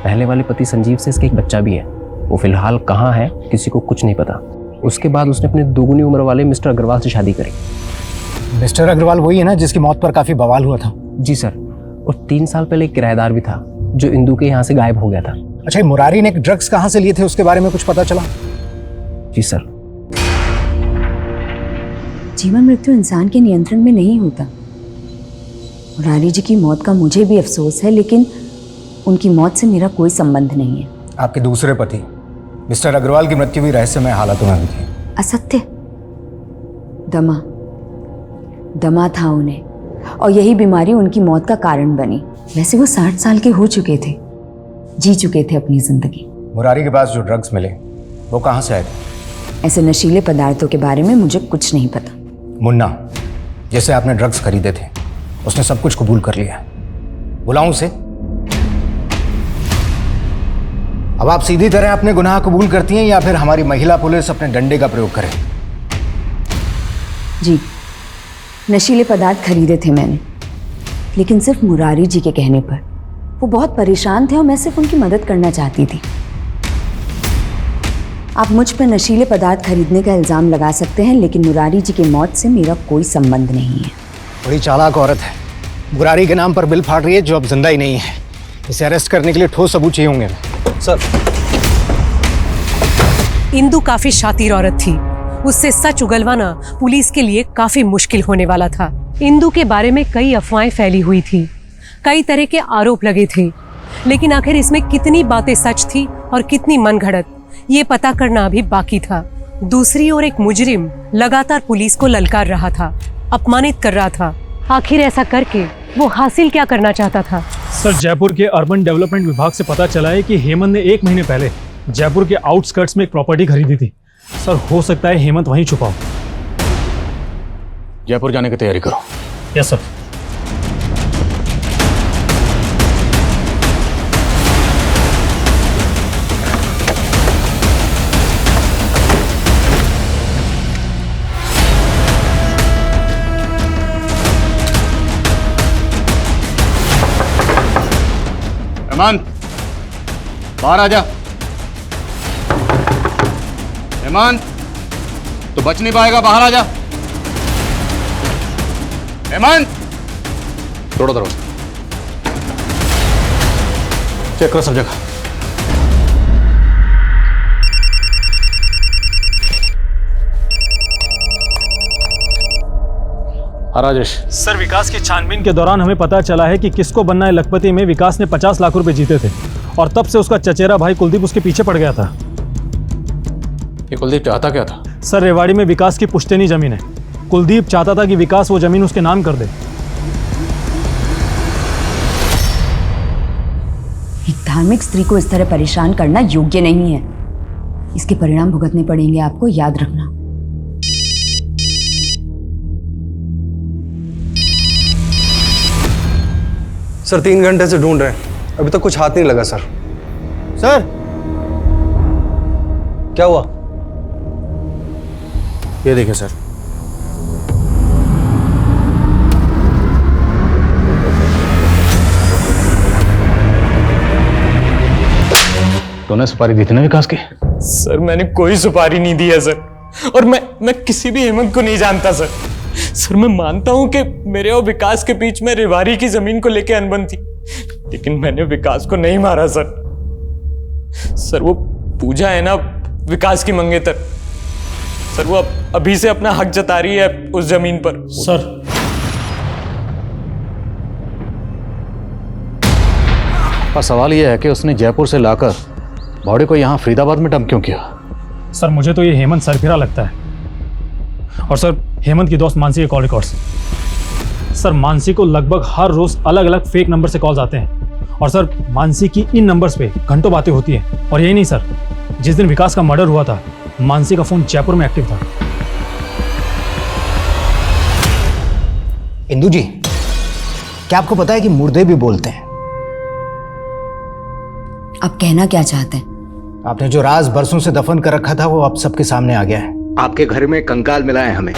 पहले वाले पति संजीव से इसका एक बच्चा भी है, वो फिलहाल कहाँ है किसी को कुछ नहीं पता। उसके बाद उसने अपने दोगुनी उम्र वाले मिस्टर अग्रवाल से शादी करी। मिस्टर अग्रवाल वही है ना जिसकी मौत पर काफी बवाल हुआ था? जी सर, और 3 साल पहले एक किराएदार भी था जो इंदू के यहाँ से गायब हो गया था। अच्छा, ये मुरारी ने ड्रग्स कहाँ से लिए थे उसके बारे में कुछ पता चला? जी सर। जीवन मृत्यु इंसान के नियंत्रण में नहीं होता। मुरारी जी की मौत का मुझे भी अफसोस है, लेकिन उनकी मौत से मेरा कोई संबंध नहीं है। आपके दूसरे पति मिस्टर अग्रवाल की मृत्यु भी रहस्यमय हालातों में हुई थी। असत्य। दमा था उन्हें, और यही बीमारी उनकी मौत का कारण बनी। वैसे वो 60 साल के हो चुके थे, जी चुके थे अपनी जिंदगी। मुरारी के पास जो ड्रग्स मिले वो कहाँ से आए थे? ऐसे नशीले पदार्थों के बारे में मुझे कुछ नहीं पता। मुन्ना, जैसे आपने ड्रग्स खरीदे थे, उसने सब कुछ कबूल कर लिया। बुलाऊं उसे? अब आप सीधी तरह अपने गुनाह कबूल करती हैं या फिर हमारी महिला पुलिस अपने डंडे का प्रयोग करे? जी, नशीले पदार्थ खरीदे थे मैंने, लेकिन सिर्फ मुरारी जी के कहने पर। वो बहुत परेशान थे और मैं सिर्फ उनकी मदद करना चाहती थी। आप मुझ पर नशीले पदार्थ खरीदने का इल्ज़ाम लगा सकते हैं, लेकिन मुरारी जी की मौत से मेरा कोई संबंध नहीं है। बड़ी चालाक औरत है। मुरारी के नाम पर बिल फाड़ रही है जो अब जिंदा ही नहीं है। इसे अरेस्ट करने के लिए ठोस सबूत चाहिए होंगे। सर, इंदू काफी शातिर औरत थी, उससे सच उगलवाना पुलिस के लिए काफी मुश्किल होने वाला था। इंदू के बारे में कई अफवाहें फैली हुई थी, कई तरह के आरोप लगे थे, लेकिन आखिर इसमें कितनी बातें सच थी और कितनी मनगढ़ंत, ये पता करना अभी बाकी था। दूसरी ओर एक मुजरिम लगातार पुलिस को ललकार रहा था, अपमानित कर रहा था। आखिर ऐसा करके वो हासिल क्या करना चाहता था? सर जयपुर के अर्बन डेवलपमेंट विभाग से पता चला है कि हेमंत ने 1 महीने पहले जयपुर के आउटस्कर्ट्स में एक प्रॉपर्टी खरीदी थी। सर हो सकता है हेमंत वहीं छुपा हो। जयपुर जाने की तैयारी करो। Yes sir. हेमंत, बाहर आ जा। हेमंत, तो बच नहीं पाएगा, बाहर आ जा। हेमंत, तोड़ो दरवाजा, चेक करो सब जगह। राजेश। सर विकास की छानबीन के दौरान हमें पता चला है कि किसको बनना है लखपति में विकास ने 50 लाख रुपए जीते थे और तब से उसका चचेरा भाई कुलदीप उसके पीछे पड़ गया था। ये कुलदीप चाहता क्या था? सर रेवाड़ी में विकास की पुश्तैनी जमीन है। कुलदीप चाहता था कि विकास वो जमीन उसके नाम कर दे। एक धार्मिक स्त्री को इस तरह परेशान करना योग्य नहीं है। इसके परिणाम भुगतने पड़ेंगे आपको, याद रखना। सर 3 घंटे से ढूंढ रहे हैं, अभी तक कुछ हाथ नहीं लगा। सर क्या हुआ? ये देखिए सर। तूने सुपारी दी थी ना विकास की? सर मैंने कोई सुपारी नहीं दी है सर, और मैं किसी भी हेमंत को नहीं जानता सर। सर मैं मानता हूं कि मेरे और विकास के बीच में रेवाड़ी की जमीन को लेकर अनबन थी, लेकिन मैंने विकास को नहीं मारा सर। सर वो पूजा है ना विकास की मंगेतर, सर वो अभी से अपना हक जता रही है उस जमीन पर। सर पर सवाल यह है कि उसने जयपुर से लाकर बॉडी को यहाँ फरीदाबाद में डंप क्यों किया? सर मुझे तो ये हेमंत सरफिरा लगता है। और सर हेमंत की दोस्त मानसी के कॉल रिकॉर्ड्स। सर मानसी को लगभग हर रोज अलग अलग फेक नंबर से कॉल्स आते हैं और सर मानसी की इन नंबर्स पे घंटों बातें होती हैं। और यही नहीं सर, जिस दिन विकास का मर्डर हुआ था मानसी का फोन जयपुर में एक्टिव था। इंदु जी, क्या आपको पता है कि मुर्दे भी बोलते हैं? आप कहना क्या चाहते हैं? आपने जो राज बरसों से दफन कर रखा था वो अब सबके सामने आ गया है। आपके घर में कंकाल मिला है हमें।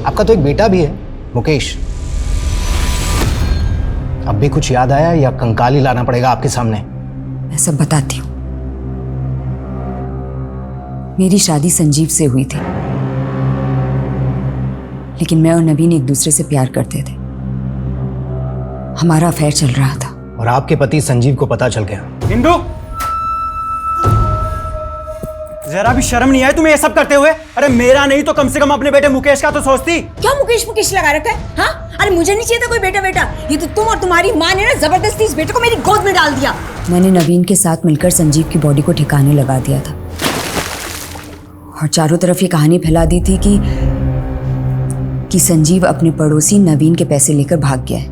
आपका तो एक बेटा भी है, मुकेश। अब भी कुछ याद आया या कंकाल ही लाना पड़ेगा आपके सामने? मैं सब बताती हूँ। मेरी शादी संजीव से हुई थी, लेकिन मैं और नवीन एक दूसरे से प्यार करते थे। हमारा अफेयर चल रहा था और आपके पति संजीव को पता चल गया। इंदु, जरा भी शर्म नहीं आई तुम्हें ये सब करते हुए? अरे मेरा नहीं तो कम से कम अपने बेटे मुकेश का तो सोचती। क्या मुकेश मुकेश लगा रखा है? हाँ, अरे मुझे नहीं चाहिए था कोई बेटा बेटा। ये तो तुम और तुम्हारी माँ ने ना जबरदस्ती इस बेटे को मेरी गोद में डाल दिया। मैंने नवीन के साथ मिलकर संजीव की बॉडी को ठिकाने लगा दिया था और चारों तरफ ये कहानी फैला दी थी कि संजीव अपने पड़ोसी नवीन के पैसे लेकर भाग गया है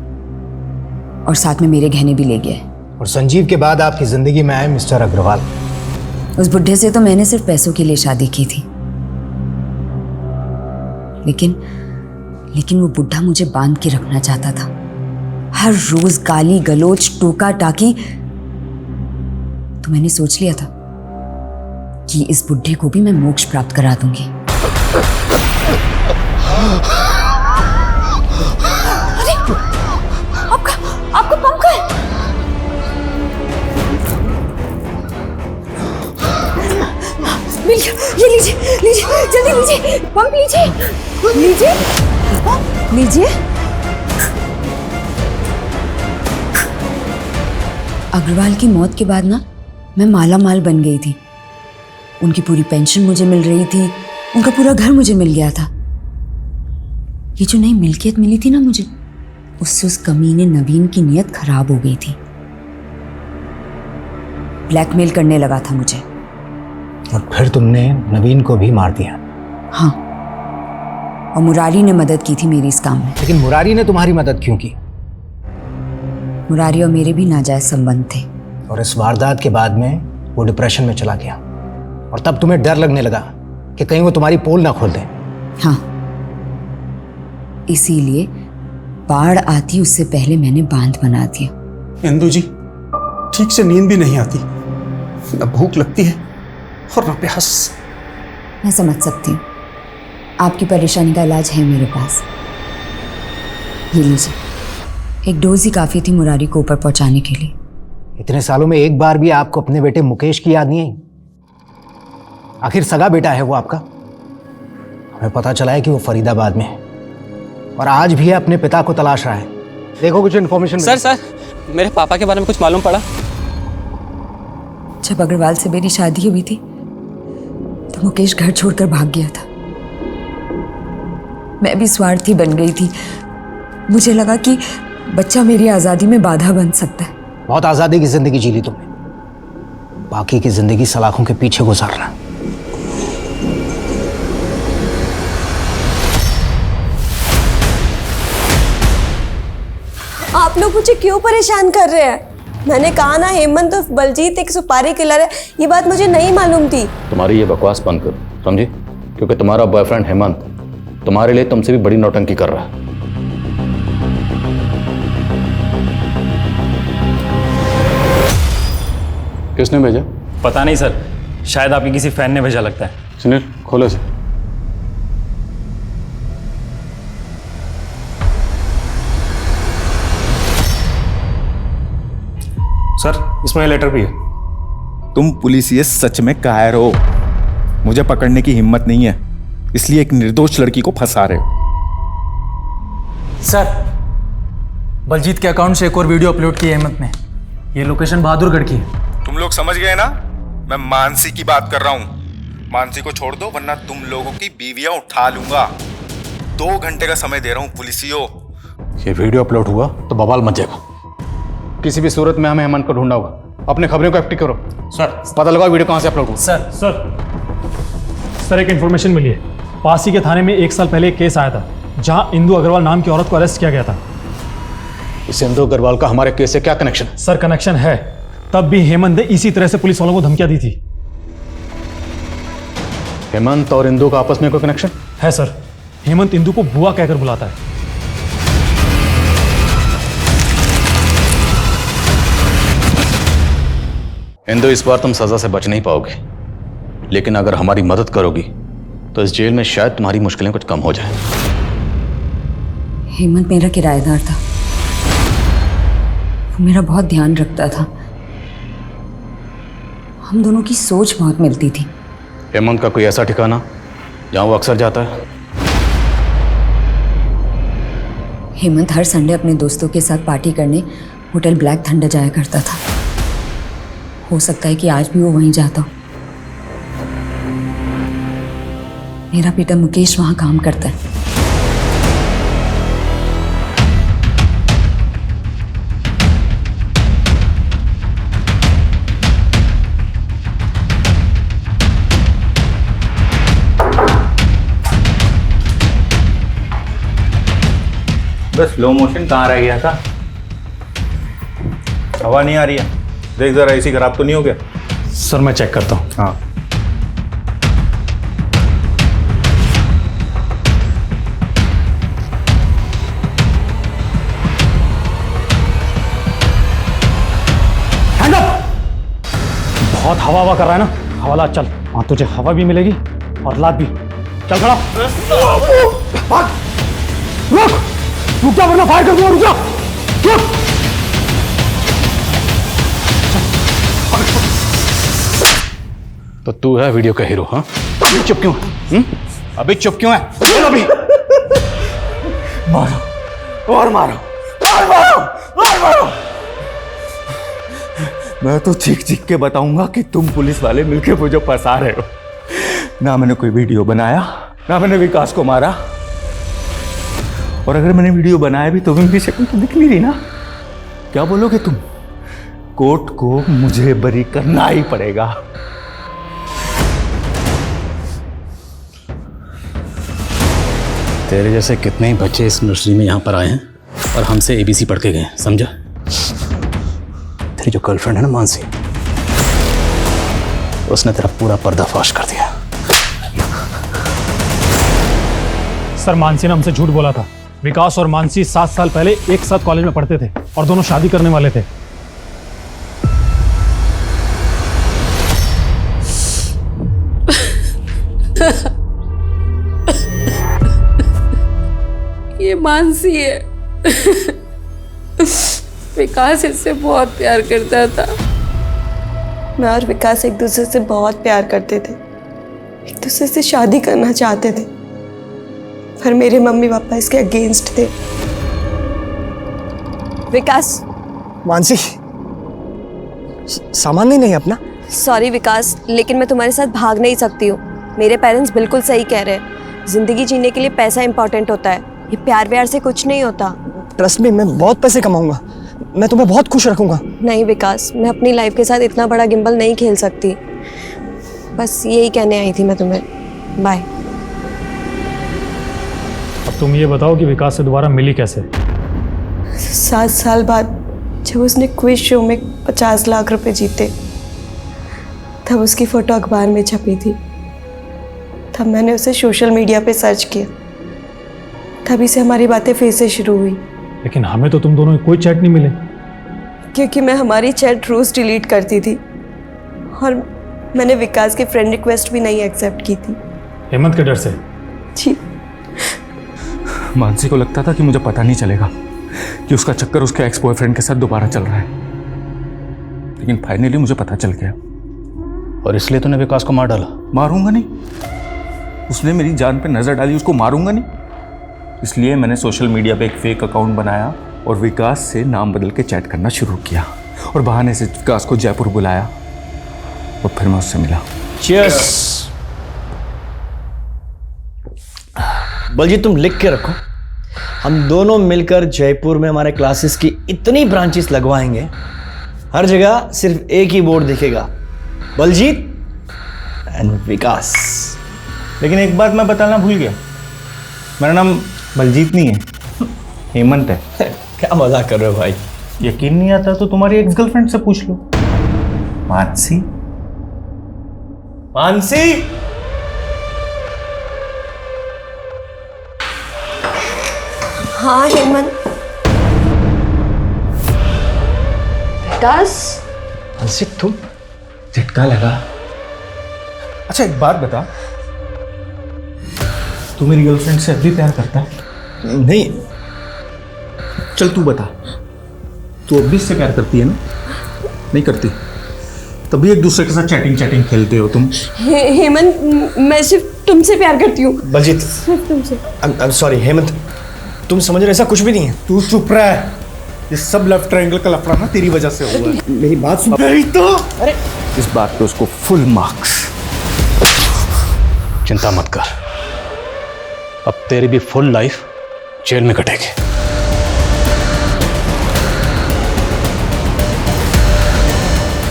और साथ में मेरे गहने भी ले गया है। और संजीव के बाद आपकी जिंदगी में आए मिस्टर अग्रवाल। उस बुढ़े से तो मैंने सिर्फ पैसों के लिए शादी की थी, लेकिन वो बुढ़ा मुझे बांध के रखना चाहता था। हर रोज गाली गलोच टोका टाकी। तो मैंने सोच लिया था कि इस बुढ़े को भी मैं मोक्ष प्राप्त करा दूंगी। अरे आपका पंख है। मिल गया। ये लीजिए लीजिए जल्दी लीजिए, पंप लीजिए लीजिए लीजिए। अग्रवाल की मौत के बाद ना मैं माला माल बन गई थी। उनकी पूरी पेंशन मुझे मिल रही थी, उनका पूरा घर मुझे मिल गया था। ये जो नई मिल्कियत मिली थी ना मुझे, उससे उस कमीने नवीन की नीयत खराब हो गई थी। ब्लैकमेल करने लगा था मुझे। और फिर तुमने नवीन को भी मार दिया? हाँ, और मुरारी ने मदद की थी मेरी इस काम में। लेकिन मुरारी ने तुम्हारी मदद क्यों की? मुरारी और मेरे भी नाजायज संबंध थे। और इस वारदात के बाद में वो डिप्रेशन में चला गया और तब तुम्हें डर लगने लगा कि कहीं वो तुम्हारी पोल ना खोल दे। हाँ, इसीलिए बाढ़ आती उससे पहले मैंने बांध बना दिया। इंदु जी, ठीक से नींद भी नहीं आती, न भूख लगती है और न प्यास। मैं समझ सकती हूँ, आपकी परेशानी का इलाज है मेरे पास। ये लीजिए, एक डोज ही काफी थी मुरारी को ऊपर पहुंचाने के लिए। इतने सालों में एक बार भी आपको अपने बेटे मुकेश की याद नहीं आई? आखिर सगा बेटा है वो आपका। हमें पता चला है कि वो फरीदाबाद में है और आज भी अपने पिता को तलाश रहा है। देखो कुछ इन्फॉर्मेशन। सर मेरे पापा के बारे में कुछ मालूम पड़ा? जब अग्रवाल से मेरी शादी हुई थी तो मुकेश घर छोड़कर भाग गया था। मैं भी स्वार्थी बन गई थी। मुझे लगा कि बच्चा मेरी आज़ादी में बाधा बन सकता है। बहुत आज़ादी की जिंदगी जी ली तुमने, बाकी की जिंदगी सलाखों के पीछे गुजारना। आप लोग मुझे क्यों परेशान कर रहे हैं? मैंने कहा ना हेमंत और बलजीत एक सुपारी किलर है, ये बात मुझे नहीं मालूम थी। तुम्हारी ये बकवास बंद करो, समझी? क्योंकि तुम्हारा बॉयफ्रेंड हेमंत तुम्हारे लिए तुमसे भी बड़ी नौटंकी कर रहा है। किसने भेजा? पता नहीं सर, शायद आपके किसी फैन ने भेजा लगता है। सुनील, खोलो इसे। सर, इसमें लेटर भी है। तुम पुलिसिए सच में कायर हो। मुझे पकड़ने की हिम्मत नहीं है, इसलिए एक निर्दोष लड़की को फंसा रहे हो। सर, बलजीत के अकाउंट से एक और वीडियो अपलोड की है हेमंत ने। ये लोकेशन बहादुरगढ़ की है। तुम लोग समझ गए ना? मैं मानसी की बात कर रहा हूं। मानसी को छोड़ दो वरना तुम लोगों की बीवियां उठा लूंगा। 2 घंटे का समय दे रहा हूं पुलिसियों। ये वीडियो अपलोड हुआ तो बवाल मच जाएगा। किसी भी सूरत में हमें हेमंत को ढूंढना होगा। अपने खबरों को एक्टिव करो। सर पता लगाओ वीडियो कहाँ से अपलोड हुआ। सर एक इन्फॉर्मेशन मिली है। पास ही के थाने में 1 साल पहले एक केस आया था जहां इंदु अग्रवाल नाम की औरत को अरेस्ट किया गया था। इस इंदु अग्रवाल का हमारे केस से क्या कनेक्शन? सर कनेक्शन है। तब भी हेमंत ने इसी तरह से पुलिस वालों को धमकियां दी थी। हेमंत और इंदु का आपस में कोई कनेक्शन है? सर हेमंत इंदु को बुआ कहकर बुलाता है। इंदु, इस बार तुम सजा से बच नहीं पाओगे, लेकिन अगर हमारी मदद करोगी तो इस जेल में शायद तुम्हारी मुश्किलें कुछ कम हो जाए। हेमंत मेरा किराएदार था, वो मेरा बहुत ध्यान रखता था, हम दोनों की सोच बहुत मिलती थी। हेमंत का कोई ऐसा ठिकाना जहां वो अक्सर जाता है? हेमंत हर संडे अपने दोस्तों के साथ पार्टी करने होटल ब्लैक थंडर जाया करता था। हो सकता है कि आज भी वो वहीं जाता हो। मेरा बेटा मुकेश वहां काम करता है। बस स्लो मोशन कहाँ रह गया था? हवा नहीं आ रही है, देख जरा एसी खराब तो नहीं हो गया? सर मैं चेक करता हूँ। हाँ बहुत हवा कर रहा है ना, हवाला चल, वहां तुझे हवा भी मिलेगी और लात भी। चल खड़ा, भाग, रुक जा वरना फायर कर दूंगा। रुक जा, तो तू है वीडियो का हीरो? हाँ, चुप क्यों है? अभी चुप क्यों है? अभी मारो और मारो और मारो और मारो। मैं तो चीख चीख के बताऊंगा कि तुम पुलिस वाले मिलके मुझे फंसा रहे हो। ना मैंने कोई वीडियो बनाया, ना मैंने विकास को मारा, और अगर मैंने वीडियो बनाया भी तो भी मेरी शक्ल तो दिख नहीं रही ना। क्या बोलोगे तुम? कोर्ट को मुझे बरी करना ही पड़ेगा। तेरे जैसे कितने ही बच्चे इस नर्सरी में यहाँ पर आए हैं और हमसे ABC पढ़ के गए, समझा? तेरी जो गर्लफ्रेंड है ना मानसी, उसने तेरा पूरा पर्दाफाश कर दिया। सर मानसी ने हमसे झूठ बोला था। विकास और मानसी 7 साल पहले एक साथ कॉलेज में पढ़ते थे और दोनों शादी करने वाले थे। ये मानसी है। विकास इससे बहुत प्यार करता था। मैं और विकास एक दूसरे से बहुत प्यार करते थे, एक दूसरे से शादी करना चाहते थे, पर मेरे मम्मी पापा इसके अगेंस्ट थे। विकास। मानसी, सामान नहीं है अपना? सॉरी विकास, लेकिन मैं तुम्हारे साथ भाग नहीं सकती हूँ। मेरे पेरेंट्स बिल्कुल सही कह रहे हैं, जिंदगी जीने के लिए पैसा इंपॉर्टेंट होता है, ये प्यार व्यार से कुछ नहीं होता। ट्रस्ट मी, मैं बहुत पैसे कमाऊंगा, मैं तुम्हें बहुत खुश रखूंगा। नहीं विकास, मैं अपनी लाइफ के साथ इतना बड़ा गिम्बल नहीं खेल सकती। बस यही कहने आई थी मैं तुम्हें। बाय। अब तुम ये बताओ कि विकास से दोबारा मिली कैसे? 7 साल बाद जब उसने क्विज शो में 50 लाख रुपए जीते, तब उसकी फोटो अखबार में छपी थी। तब मैंने उसे सोशल मीडिया पे सर्च किया, तभी से हमारी बातें फिर से शुरू हुई। लेकिन हमें तो तुम दोनों के कोई चैट नहीं मिले। क्योंकि मैं हमारी चैट रोज डिलीट करती थी और मैंने विकास की फ्रेंड रिक्वेस्ट भी नहीं एक्सेप्ट की थी। हेमंत के डर से? जी। मानसी को लगता था कि मुझे पता नहीं चलेगा कि उसका चक्कर उसके एक्स बॉयफ्रेंड के साथ दोबारा चल रहा है, लेकिन फाइनली मुझे पता चल गया। और इसलिए तूने विकास को मार डाला? मारूंगा नहीं, उसने मेरी जान पे नजर डाली, उसको मारूंगा नहीं। इसलिए मैंने सोशल मीडिया पे एक फेक अकाउंट बनाया और विकास से नाम बदल के चैट करना शुरू किया, और बहाने से विकास को जयपुर बुलाया और फिर मैं उससे मिला। चीयर्स। बलजीत तुम लिख के रखो, हम दोनों मिलकर जयपुर में हमारे क्लासेस की इतनी ब्रांचेस लगवाएंगे, हर जगह सिर्फ एक ही बोर्ड दिखेगा, बलजीत एंड विकास। लेकिन एक बात मैं बताना भूल गया, मेरा नाम बलजीत नहीं है, हेमंत है। क्या मजाक कर रहे हो भाई? यकीन नहीं आता तो तुम्हारी एक्स गर्लफ्रेंड से पूछ लो, मानसी। मानसी, हाँ हेमंत। मानसी तुम? झटका लगा। अच्छा एक बात बता, तू मेरी गर्लफ्रेंड से अब भी प्यार करता है? नहीं। चल तू बता, तू अब भी इससे प्यार करती है ना? नहीं करती? तभी एक दूसरे के साथ चैटिंग खेलते हो तुम। हेमंत, मैं सिर्फ तुमसे प्यार करती हूँ। बलजीत, सिर्फ तुमसे। I'm sorry हेमंत, तुम समझ रहे ऐसा कुछ भी नहीं है। तू चुप रहा है, ये सब लव ट्रायंगल का लफड़ा ना तेरी वजह से हुआ है। मेरी बात सुन। नहीं तो अरे इस बात पे उसको फुल मार्क्स। चिंता मत कर, अब तेरी भी फुल लाइफ जेल में कटेगी।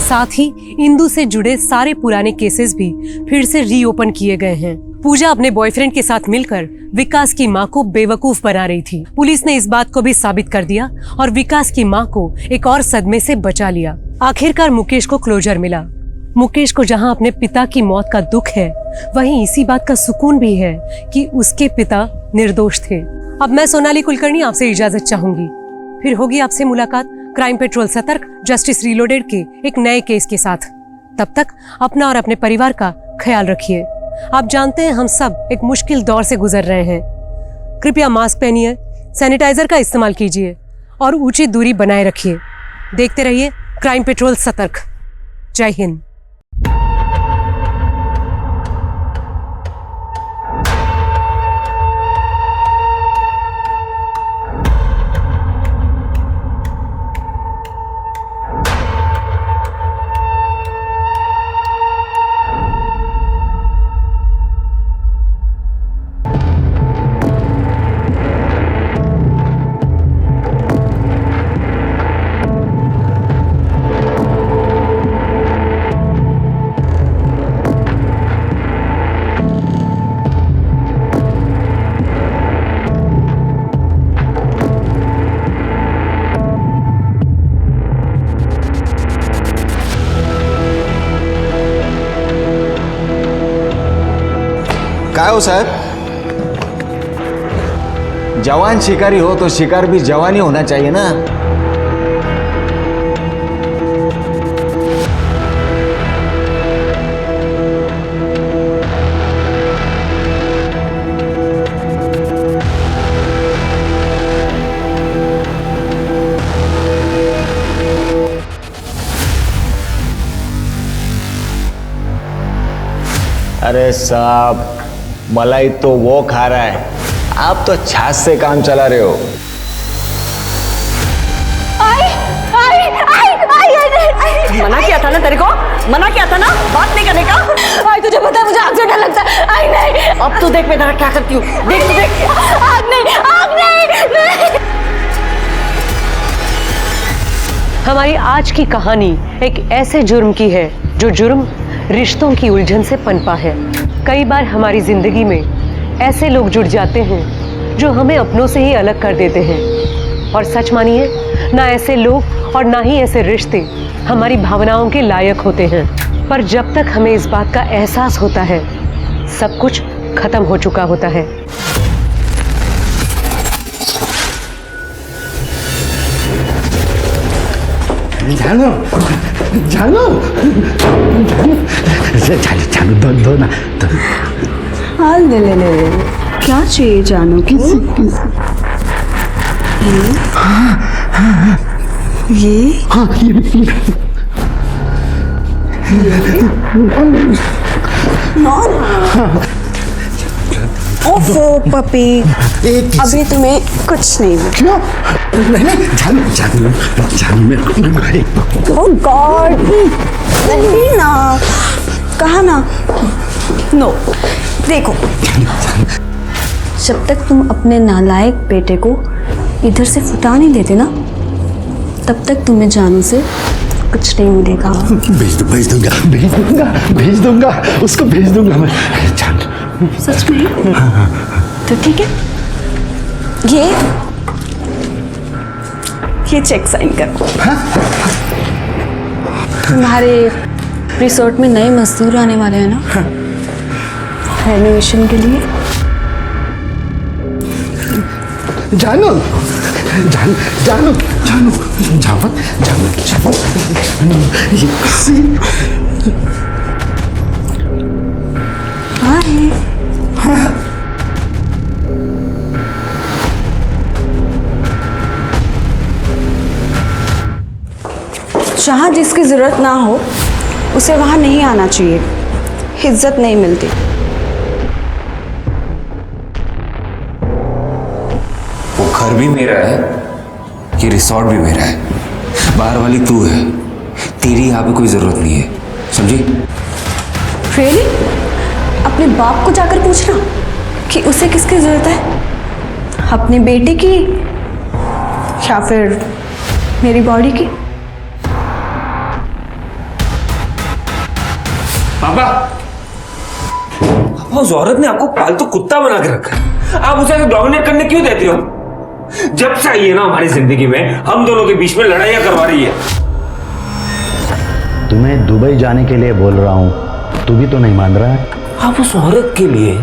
साथ ही इंदु से जुड़े सारे पुराने केसेस भी फिर से रीओपन किए गए हैं। पूजा अपने बॉयफ्रेंड के साथ मिलकर विकास की मां को बेवकूफ बना रही थी। पुलिस ने इस बात को भी साबित कर दिया और विकास की मां को एक और सदमे से बचा लिया। आखिरकार मुकेश को क्लोजर मिला। मुकेश को जहां अपने पिता की मौत का दुख है, वहीं इसी बात का सुकून भी है कि उसके पिता निर्दोष थे। अब मैं सोनाली कुलकर्णी आपसे इजाजत चाहूंगी, फिर होगी आपसे मुलाकात क्राइम पेट्रोल सतर्क जस्टिस रीलोडेड के एक नए केस के साथ। तब तक अपना और अपने परिवार का ख्याल रखिए। आप जानते हैं हम सब एक मुश्किल दौर से गुजर रहे हैं। कृपया मास्क पहनिए, सैनिटाइजर का इस्तेमाल कीजिए और उचित दूरी बनाए रखिए। देखते रहिए क्राइम पेट्रोल सतर्क। जय हिंद। क्या हो साहब, जवान शिकारी हो तो शिकार भी जवानी होना चाहिए ना। अरे साहब, मलाई तो वो खा रहा है, आप तो छाछ से काम चला रहे हो। मना किया था ना तेरे को, मना किया था ना बात नहीं करने का। आई तुझे पता है मुझे आग से डर लगता है। आई नहीं, अब तू देख मैं तेरा क्या करती हूँ। देख तू देख, आग नहीं, आग नहीं। हमारी आज की कहानी एक ऐसे जुर्म की है जो जुर्म रिश्तों की उलझन से पनपा है। कई बार हमारी जिंदगी में ऐसे लोग जुड़ जाते हैं जो हमें अपनों से ही अलग कर देते हैं। और सच मानिए, ना ऐसे लोग और ना ही ऐसे रिश्ते हमारी भावनाओं के लायक होते हैं। पर जब तक हमें इस बात का एहसास होता है, सब कुछ खत्म हो चुका होता है। जानो जानो जानो दो दो ना दो। हाँ ले ले ले ले। क्या चाहिए जानो को? ये हाँ ये ओफो पपी, अभी तुम्हें कुछ नहीं। क्यों? नहीं जानो जानो जानो मेरे को। ओह गॉड, नहीं ना, कहा ना। नो देखो, जब तक तुम अपने नालायक बेटे को इधर से फुटा नहीं देते ना, तब तक तुम्हें जानू से कुछ नहीं मिलेगा। भेज दूंगा उसको, भेज दूंगा मैं। जान। सच में? तो ठीक है, ये चेक साइन करो। तुम्हारे रिसोर्ट में नए मजदूर आने वाले हैं ना, रेनोवेशन के लिए। जानू जानू जानू जानू जानू जानू जहाँ जिसकी जरूरत ना हो उसे वहाँ नहीं आना चाहिए, इज्जत नहीं मिलती। वो घर भी मेरा है, ये रिसॉर्ट भी मेरा है। बाहर वाली तू है, तेरी यहाँ पे कोई जरूरत नहीं है, समझी? रियली? अपने बाप को जाकर पूछना कि उसे किसकी जरूरत है, अपने बेटे की या फिर मेरी बॉडी की? पापा, उस औरत ने आपको पालतू कुत्ता बना के रखा है, आप उसे डोमिनेट करने क्यों देती हो? जब से आई है ना हमारी जिंदगी में, हम दोनों के बीच में लड़ाइयां करवा रही है। तुम्हें दुबई जाने के लिए बोल रहा हूं, तू भी तो नहीं मान रहा है। आप उस औरत के लिए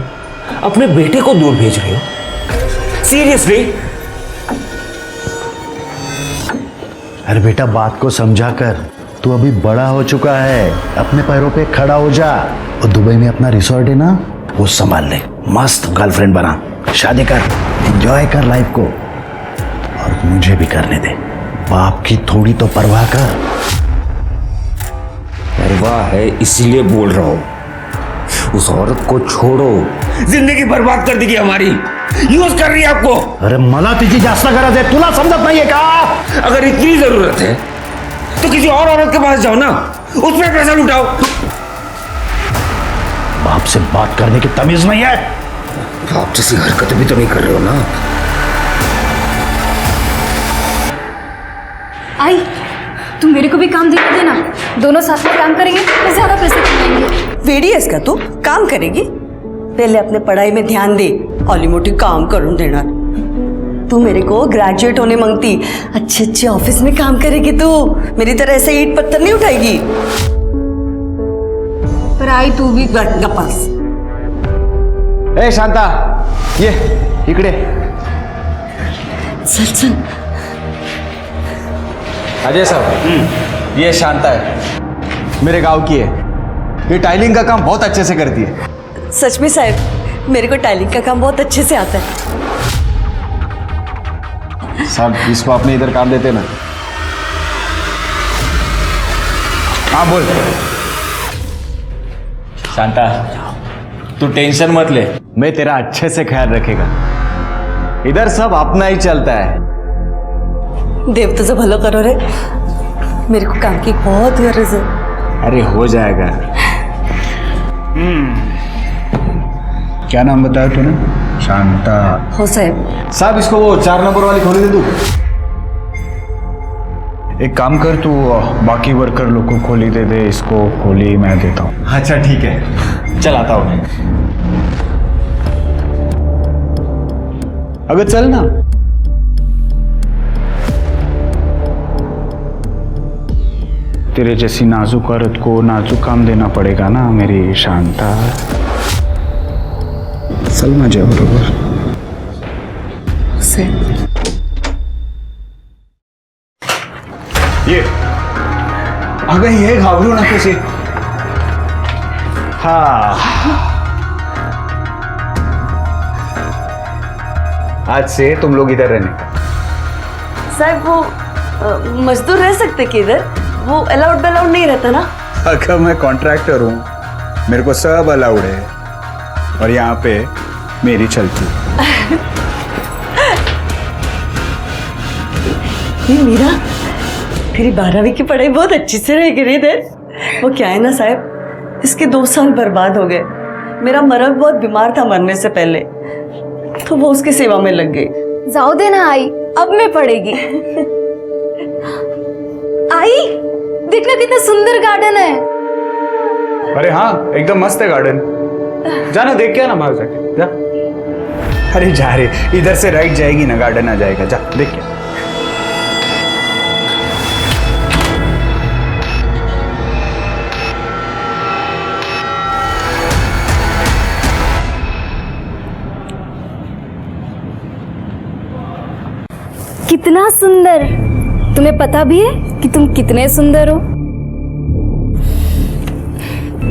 अपने बेटे को दूर भेज रहे हो? सीरियसली? अरे बेटा, बात को समझा कर, तू अभी बड़ा हो चुका है, अपने पैरों पे खड़ा हो जा। और दुबई में अपना रिसोर्ट है ना, वो संभाल ले, मस्त गर्लफ्रेंड बना, शादी कर, एंजॉय कर लाइफ को, और मुझे भी करने दे। बाप की थोड़ी तो परवाह कर। परवाह है इसीलिए बोल रहा हूं, उस औरत को छोड़ो, जिंदगी बर्बाद कर देगी हमारी, यूज कर रही है आपको। अरे मला तिची जास्त गरज है, तुला समझत नाहीये का? अगर इतनी जरूरत है तो किसी और औरत के पास जाओ ना, उसमें पैसा लुटाओ। बाप से बात करने की तमीज नहीं है? आप जैसी हरकतें भी तो नहीं कर रहे हो ना। आई, तुम मेरे को भी काम दे देना, दोनों साथ में काम करेंगे तो ज्यादा पैसे कमाएंगे। वेडीएस का तू काम करेगी? पहले अपने पढ़ाई में ध्यान दे, ऑली मोटी काम करूं देना। तू मेरे को ग्रेजुएट होने मांगती, अच्छे अच्छे ऑफिस में काम करेगी तू, मेरी तरह ऐसे ईंट पत्थर नहीं उठाएगी। पर आई तू भी पास। ए शांता, ये इकडे चल चल। अजय साहब, ये शांता है, मेरे गांव की है, ये टाइलिंग का काम बहुत अच्छे से करती है। सच में साहब, मेरे को टाइलिंग का काम बहुत अच्छे से आता है। साहब, इसको अपने इधर काम देते ना। हाँ बोल। शांता, तू टेंशन मत ले, मैं तेरा अच्छे से ख्याल रखेगा। इधर सब अपना ही चलता है। देव तुझे भलो करो रे, मेरे को काम की बहुत गरज है। अरे हो जाएगा। क्या नाम बताया तूने? शांता। हो साहब। साहब, इसको वो 4 नंबर वाली खोली दे दू। एक काम कर, तू बाकी वर्कर लोग को खोली दे दे, इसको खोली मैं देता हूँ। अच्छा ठीक है, चल आता हूँ। अगर चल ना। तेरे जैसी नाजुक औरत को नाजुक काम देना पड़ेगा ना मेरी शांता। चल माझ्या बरोबर। ये अगं हे घाबरू नकोस ये। हाँ, आज से तुम लोग इधर रहने का। साहब वो मजदूर रह सकते कि इधर? वो अलाउड नहीं रहता ना? अगर मैं कॉन्ट्रैक्टर हूँ, मेरे को सब अलाउड है, और यहाँ पे मेरी चलती। ये मीरा, तेरी 12वीं की पढ़ाई बहुत अच्छी से रह गई इधर। वो क्या है ना साहब, इसके 2 साल बर्बाद हो गए। मेरा मर्द बहुत बीमार था मरने से पहले, तो वो उसकी सेवा में लग गई। जाओ दे ना आई, अब मैं पढ़ेगी। आई देखना कितना सुंदर गार्डन है। अरे हाँ, एकदम मस्त है गार्डन। जाना देख के आना बाहर जाके, जा। अरे जा रे, इधर से राइट जाएगी ना, गार्डन आ जाएगा, जा देख के। कितना सुंदर। तुम्हें पता भी है कि तुम कितने सुंदर हो?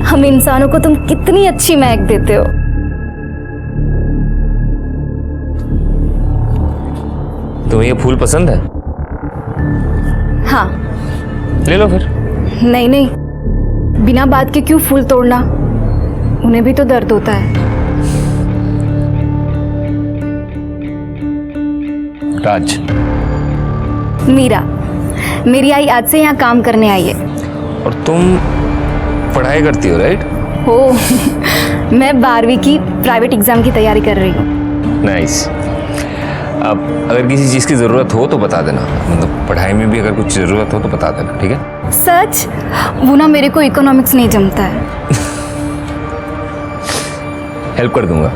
हम इंसानों को तुम कितनी अच्छी महक देते हो। तुम्हें ये फूल पसंद है? हाँ। ले लो फिर। नहीं नहीं, बिना बात के क्यों फूल तोड़ना? उन्हें भी तो दर्द होता है। राज। मीरा, मेरी आई आज से यहाँ काम करने आई है। और तुम पढ़ाई करती हो, राइट? हो मैं 12वीं की प्राइवेट एग्जाम की तैयारी कर रही हूँ। नाइस। अब अगर किसी चीज़ की ज़रूरत हो तो बता देना, मतलब पढ़ाई में भी अगर कुछ ज़रूरत हो तो बता देना, ठीक है? सच? वो ना मेरे को इकोनॉमिक्स नहीं जमता है। हेल्प कर दूंगा।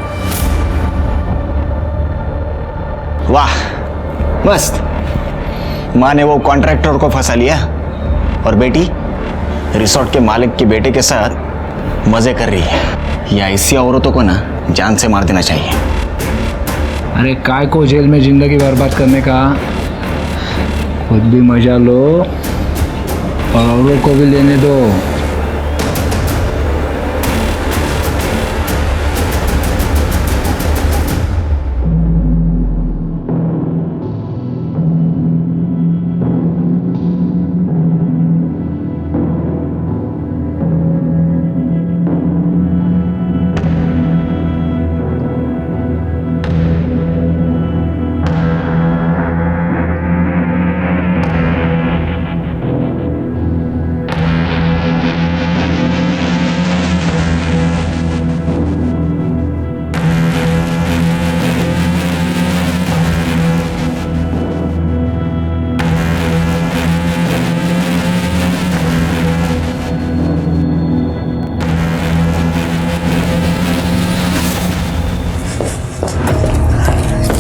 वाह मस्त। माँ ने वो कॉन्ट्रैक्टर को फंसा लिया और बेटी रिसोर्ट के मालिक के बेटे के साथ मजे कर रही है। या ऐसी औरतों को ना जान से मार देना चाहिए। अरे काय को जेल में जिंदगी बर्बाद करने का, खुद भी मजा लो और औरों को भी लेने दो।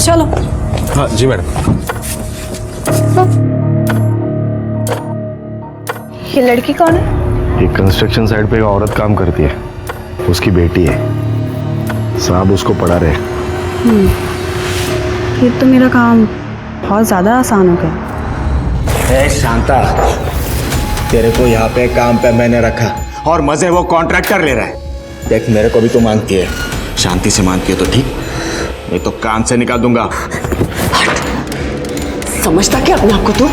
चलो। हाँ जी मैडम। ये लड़की कौन है? ये कंस्ट्रक्शन साइट पे एक औरत काम करती है, उसकी बेटी है। साहब उसको पढ़ा रहे। ये तो मेरा काम बहुत ज़्यादा आसान हो गया। ए शांता, तेरे को यहाँ पे काम पे मैंने रखा और मजे वो कॉन्ट्रैक्टर ले रहा है। देख मेरे को भी तो मांगती है, शांति से मांगती है तो ठीक, नहीं तो काम से निकाल दूंगा। समझता क्या अपने आप को तू?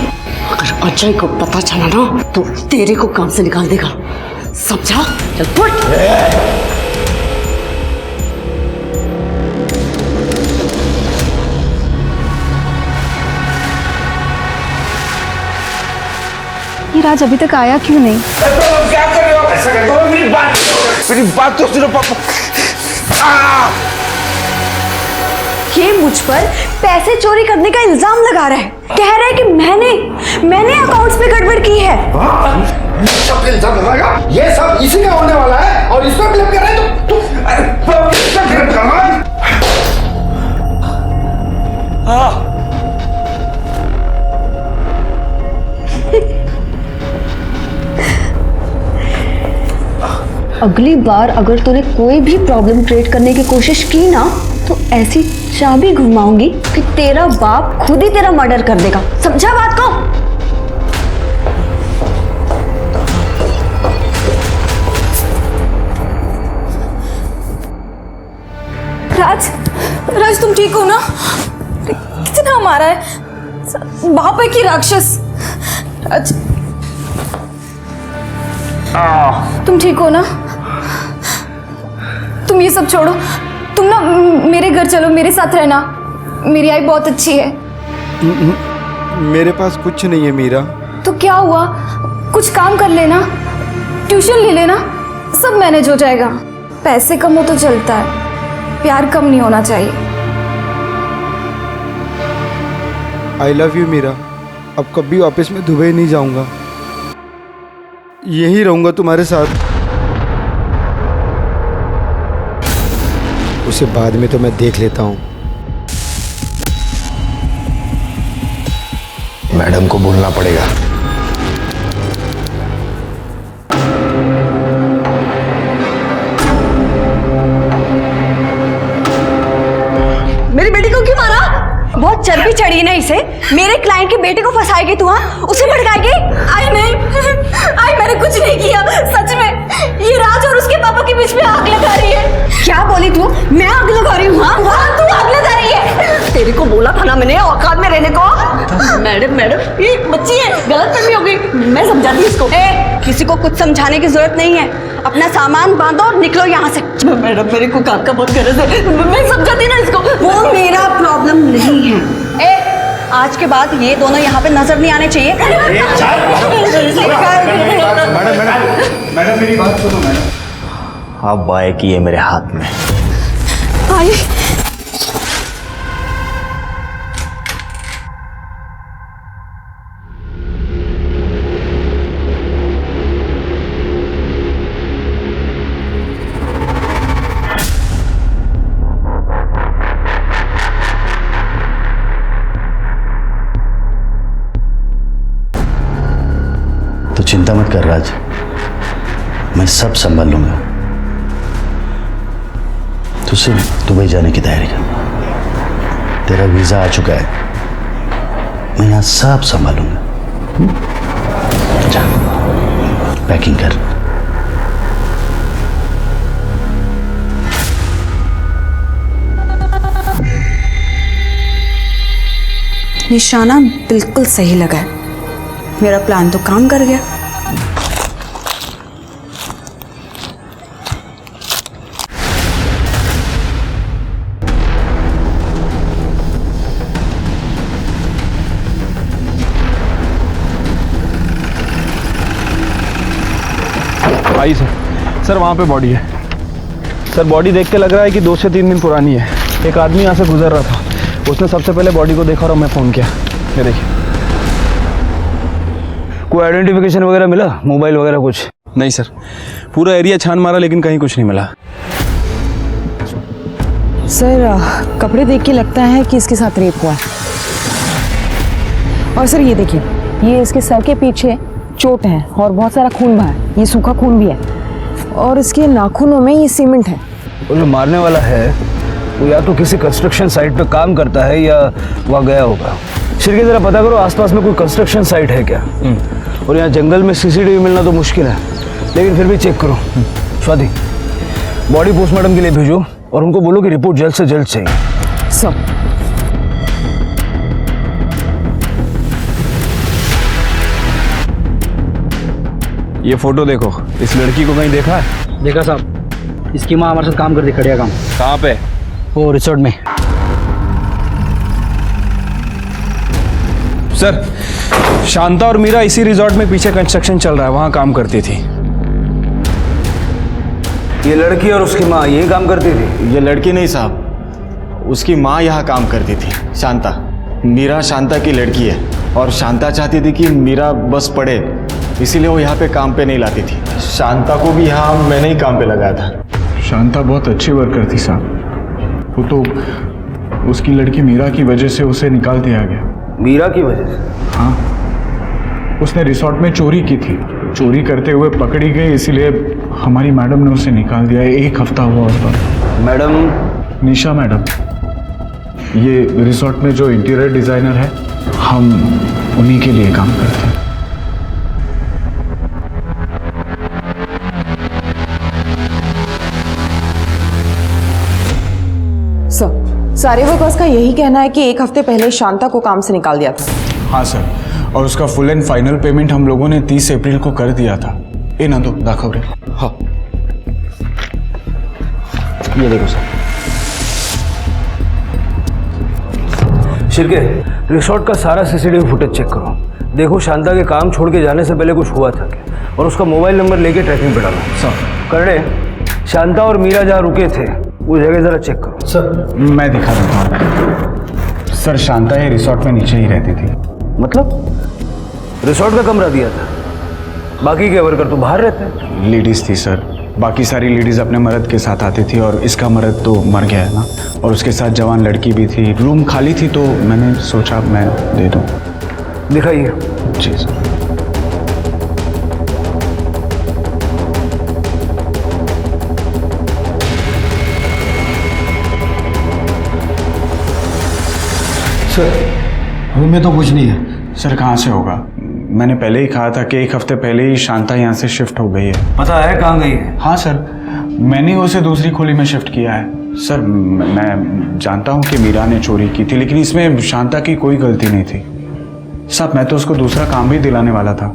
अगर अजय को पता चला ना तो तेरे को काम से निकाल देगा, समझा? चल फुट। ये राज अभी तक आया क्यों नहीं? क्या कर रहे हो? ऐसा कर रहे हो? मेरी बात तो सुनो पापा। ये मुझ पर पैसे चोरी करने का इल्जाम लगा रहा है। कह रहा है कि मैंने अकाउंट्स में गड़बड़ की है। सब इल्जाम लगाएगा? ये सब इसी का होने वाला है और इसको ब्लेम कर रहे हैं तू? अगली बार अगर तूने कोई भी प्रॉब्लम क्रिएट करने की कोशिश की ना तो ऐसी चाबी घुमाऊंगी कि तेरा बाप खुद ही तेरा मर्डर कर देगा, समझा बात को? राज तुम ठीक हो ना? कितना मारा है, बाप है कि राक्षस? राज तुम ठीक हो ना? तुम ये सब छोड़ो, तुम ना मेरे घर चलो, मेरे साथ रहना। मेरी आई बहुत अच्छी है। मेरे पास कुछ नहीं है मीरा। तो क्या हुआ, कुछ काम कर लेना, ट्यूशन ले लेना, सब मैनेज हो जाएगा। पैसे कम हो तो चलता है, प्यार कम नहीं होना चाहिए। I love you Meera. अब कभी वापस मैं दुबई नहीं जाऊंगा, यहीं रहूंगा तुम्हारे साथ। उसे बाद में तो मैं देख लेता हूँ। मैडम को बोलना पड़ेगा। मेरी बेटी को क्यों मारा? बहुत चर्बी चढ़ी ना इसे। मेरे क्लाइंट के बेटे को फंसाएगी तू? हाँ, उसे भड़काएगी? आई नहीं, आई मैंने कुछ नहीं किया सच में। ये राज और उसके पापा के बीच में आग लगा रही है। क्या बोली तू? मैं आग लगा रही हूँ? हाँ, तू आग लगा रही है। तेरे को बोला था ना मैंने औकात में रहने को। मैडम ये बच्ची है, गलतफहमी हो गई, मैं समझाती इसको। किसी को कुछ समझाने की जरूरत नहीं है, अपना सामान बांधो और निकलो यहाँ से। मैडम मेरे को काम का बहुत गरज है, मैं समझाती ना इसको। वो मेरा प्रॉब्लम नहीं है। आज के बाद ये दोनों यहाँ पे नजर नहीं आने चाहिए। मैडम मेरी बात सुनो मैडम। अब बाय की है मेरे हाथ में। आई तो चिंता मत कर राज, मैं सब संभाल लूंगा। तू सिर्फ दुबई जाने की तैयारी कर। तेरा वीजा आ चुका है, मैं यहाँ सब संभालूंगा। जा पैकिंग कर। निशाना बिल्कुल सही लगा है, मेरा प्लान तो काम कर गया। आई सर वहाँ पे बॉडी है सर। बॉडी देख के लग रहा है कि 2 से 3 दिन पुरानी है। एक आदमी यहाँ से गुजर रहा था, उसने सबसे पहले बॉडी को देखा और मैं फ़ोन किया। ये देखिए। कोई आइडेंटिफिकेशन वगैरह मिला, मोबाइल वगैरह कुछ? नहीं सर, पूरा एरिया छान मारा लेकिन कहीं कुछ नहीं मिला। सर कपड़े देख के लगता है कि इसके साथ रेप हुआ है। और सर ये देखिए, ये इसके सर के पीछे चोट है और बहुत सारा खून बहा है, ये सूखा खून भी है। और इसके नाखूनों में ये सीमेंट है। और जो मारने वाला है वो या तो किसी कंस्ट्रक्शन साइट पे काम करता है या वहाँ गया होगा। शिरके जरा पता करो आसपास में कोई कंस्ट्रक्शन साइट है क्या। और यहाँ जंगल में सीसीटीवी मिलना तो मुश्किल है, लेकिन फिर भी चेक करो। स्वाति, बॉडी पोस्टमार्टम के लिए भेजो और उनको बोलो कि रिपोर्ट जल्द से जल्द चाहिए। सब ये फोटो देखो, इस लड़की को कहीं देखा है? देखा साहब, इसकी माँ हमारे साथ काम करती, खड़िया काम। कहाँ पे? वो रिसोर्ट में। सर शांता और मीरा इसी रिजॉर्ट में पीछे कंस्ट्रक्शन चल रहा है, वहाँ काम करती थी। ये लड़की और उसकी माँ यही काम करती थी? ये लड़की नहीं साहब, उसकी माँ यहाँ काम करती थी, शांता। मीरा शांता की लड़की है और शांता चाहती थी कि मीरा बस पढ़े, इसीलिए वो यहाँ पे काम पे नहीं लाती थी। शांता को भी यहाँ मैंने ही काम पे लगाया था। शांता बहुत अच्छी वर्कर थी साहब, वो तो उसकी लड़की मीरा की वजह से उसे निकाल दिया गया। मीरा की वजह से? हाँ, उसने रिसोर्ट में चोरी की थी, चोरी करते हुए पकड़ी गई, इसीलिए हमारी मैडम ने उसे निकाल दिया। 1 हफ्ता हुआ उस पर। मैडम? निशा मैडम। ये रिसोर्ट में जो इंटीरियर डिज़ाइनर है, हम उन्हीं के लिए काम करते हैं। सारे वर्कर्स का यही कहना है कि 1 हफ्ते पहले शांता को काम से निकाल दिया था। हाँ सर, और उसका फुल एंड फाइनल पेमेंट हम लोगों ने 30 अप्रैल को कर दिया था। ए ना दो दाखव रे। हाँ ये देखो सर। शिरके, रिसोर्ट का सारा सीसीटीवी फुटेज चेक करो। देखो शांता के काम छोड़ के जाने से पहले कुछ हुआ था क्या, और उसका मोबाइल नंबर लेके ट्रैकिंग पे डालो। सर करने शांता और मीरा जहाँ रुके थे वो जगह जरा चेक करो। सर मैं दिखा देता हूँ। सर शांता ये रिसोर्ट में नीचे ही रहती थी। मतलब रिसोर्ट का कमरा दिया था, बाकी के वर्कर तो बाहर रहते हैं। लेडीज थी सर, बाकी सारी लेडीज अपने मर्द के साथ आती थी और इसका मर्द तो मर गया है ना, और उसके साथ जवान लड़की भी थी। रूम खाली थी तो मैंने सोचा मैं दे दूं। दिखाइए। जी सर। सर रूम में तो कुछ नहीं है। सर कहाँ से होगा? मैंने पहले ही कहा था कि एक हफ्ते पहले ही शांता यहाँ से शिफ्ट हो गई है। पता है कहाँ गई है? हाँ सर, मैंने उसे दूसरी खोली में शिफ्ट किया है। सर मैं जानता हूँ कि मीरा ने चोरी की थी, लेकिन इसमें शांता की कोई गलती नहीं थी। साहब मैं तो उसको दूसरा काम भी दिलाने वाला था।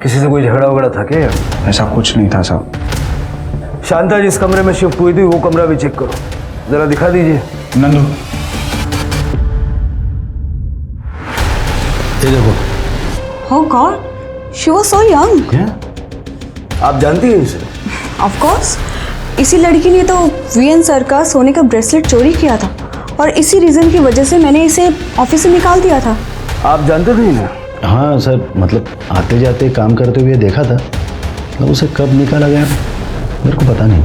किसी से कोई झगड़ा वगड़ा था क्या? ऐसा कुछ नहीं था साहब। शांता जिस कमरे में शिफ्ट हुई थी वो कमरा भी चेक करो, जरा दिखा दीजिए। नंदू ये देखो। Oh God, she was so young. आप जानती हैं इसे? Of course. इसी लड़की ने तो वीएन सर का सोने का ब्रेसलेट चोरी किया था और इसी रीजन की वजह से मैंने इसे ऑफिस से निकाल दिया था। आप जानते थे ना? हाँ सर, मतलब आते जाते काम करते हुए देखा था, मतलब उसे कब निकाला गया मेरे को पता नहीं।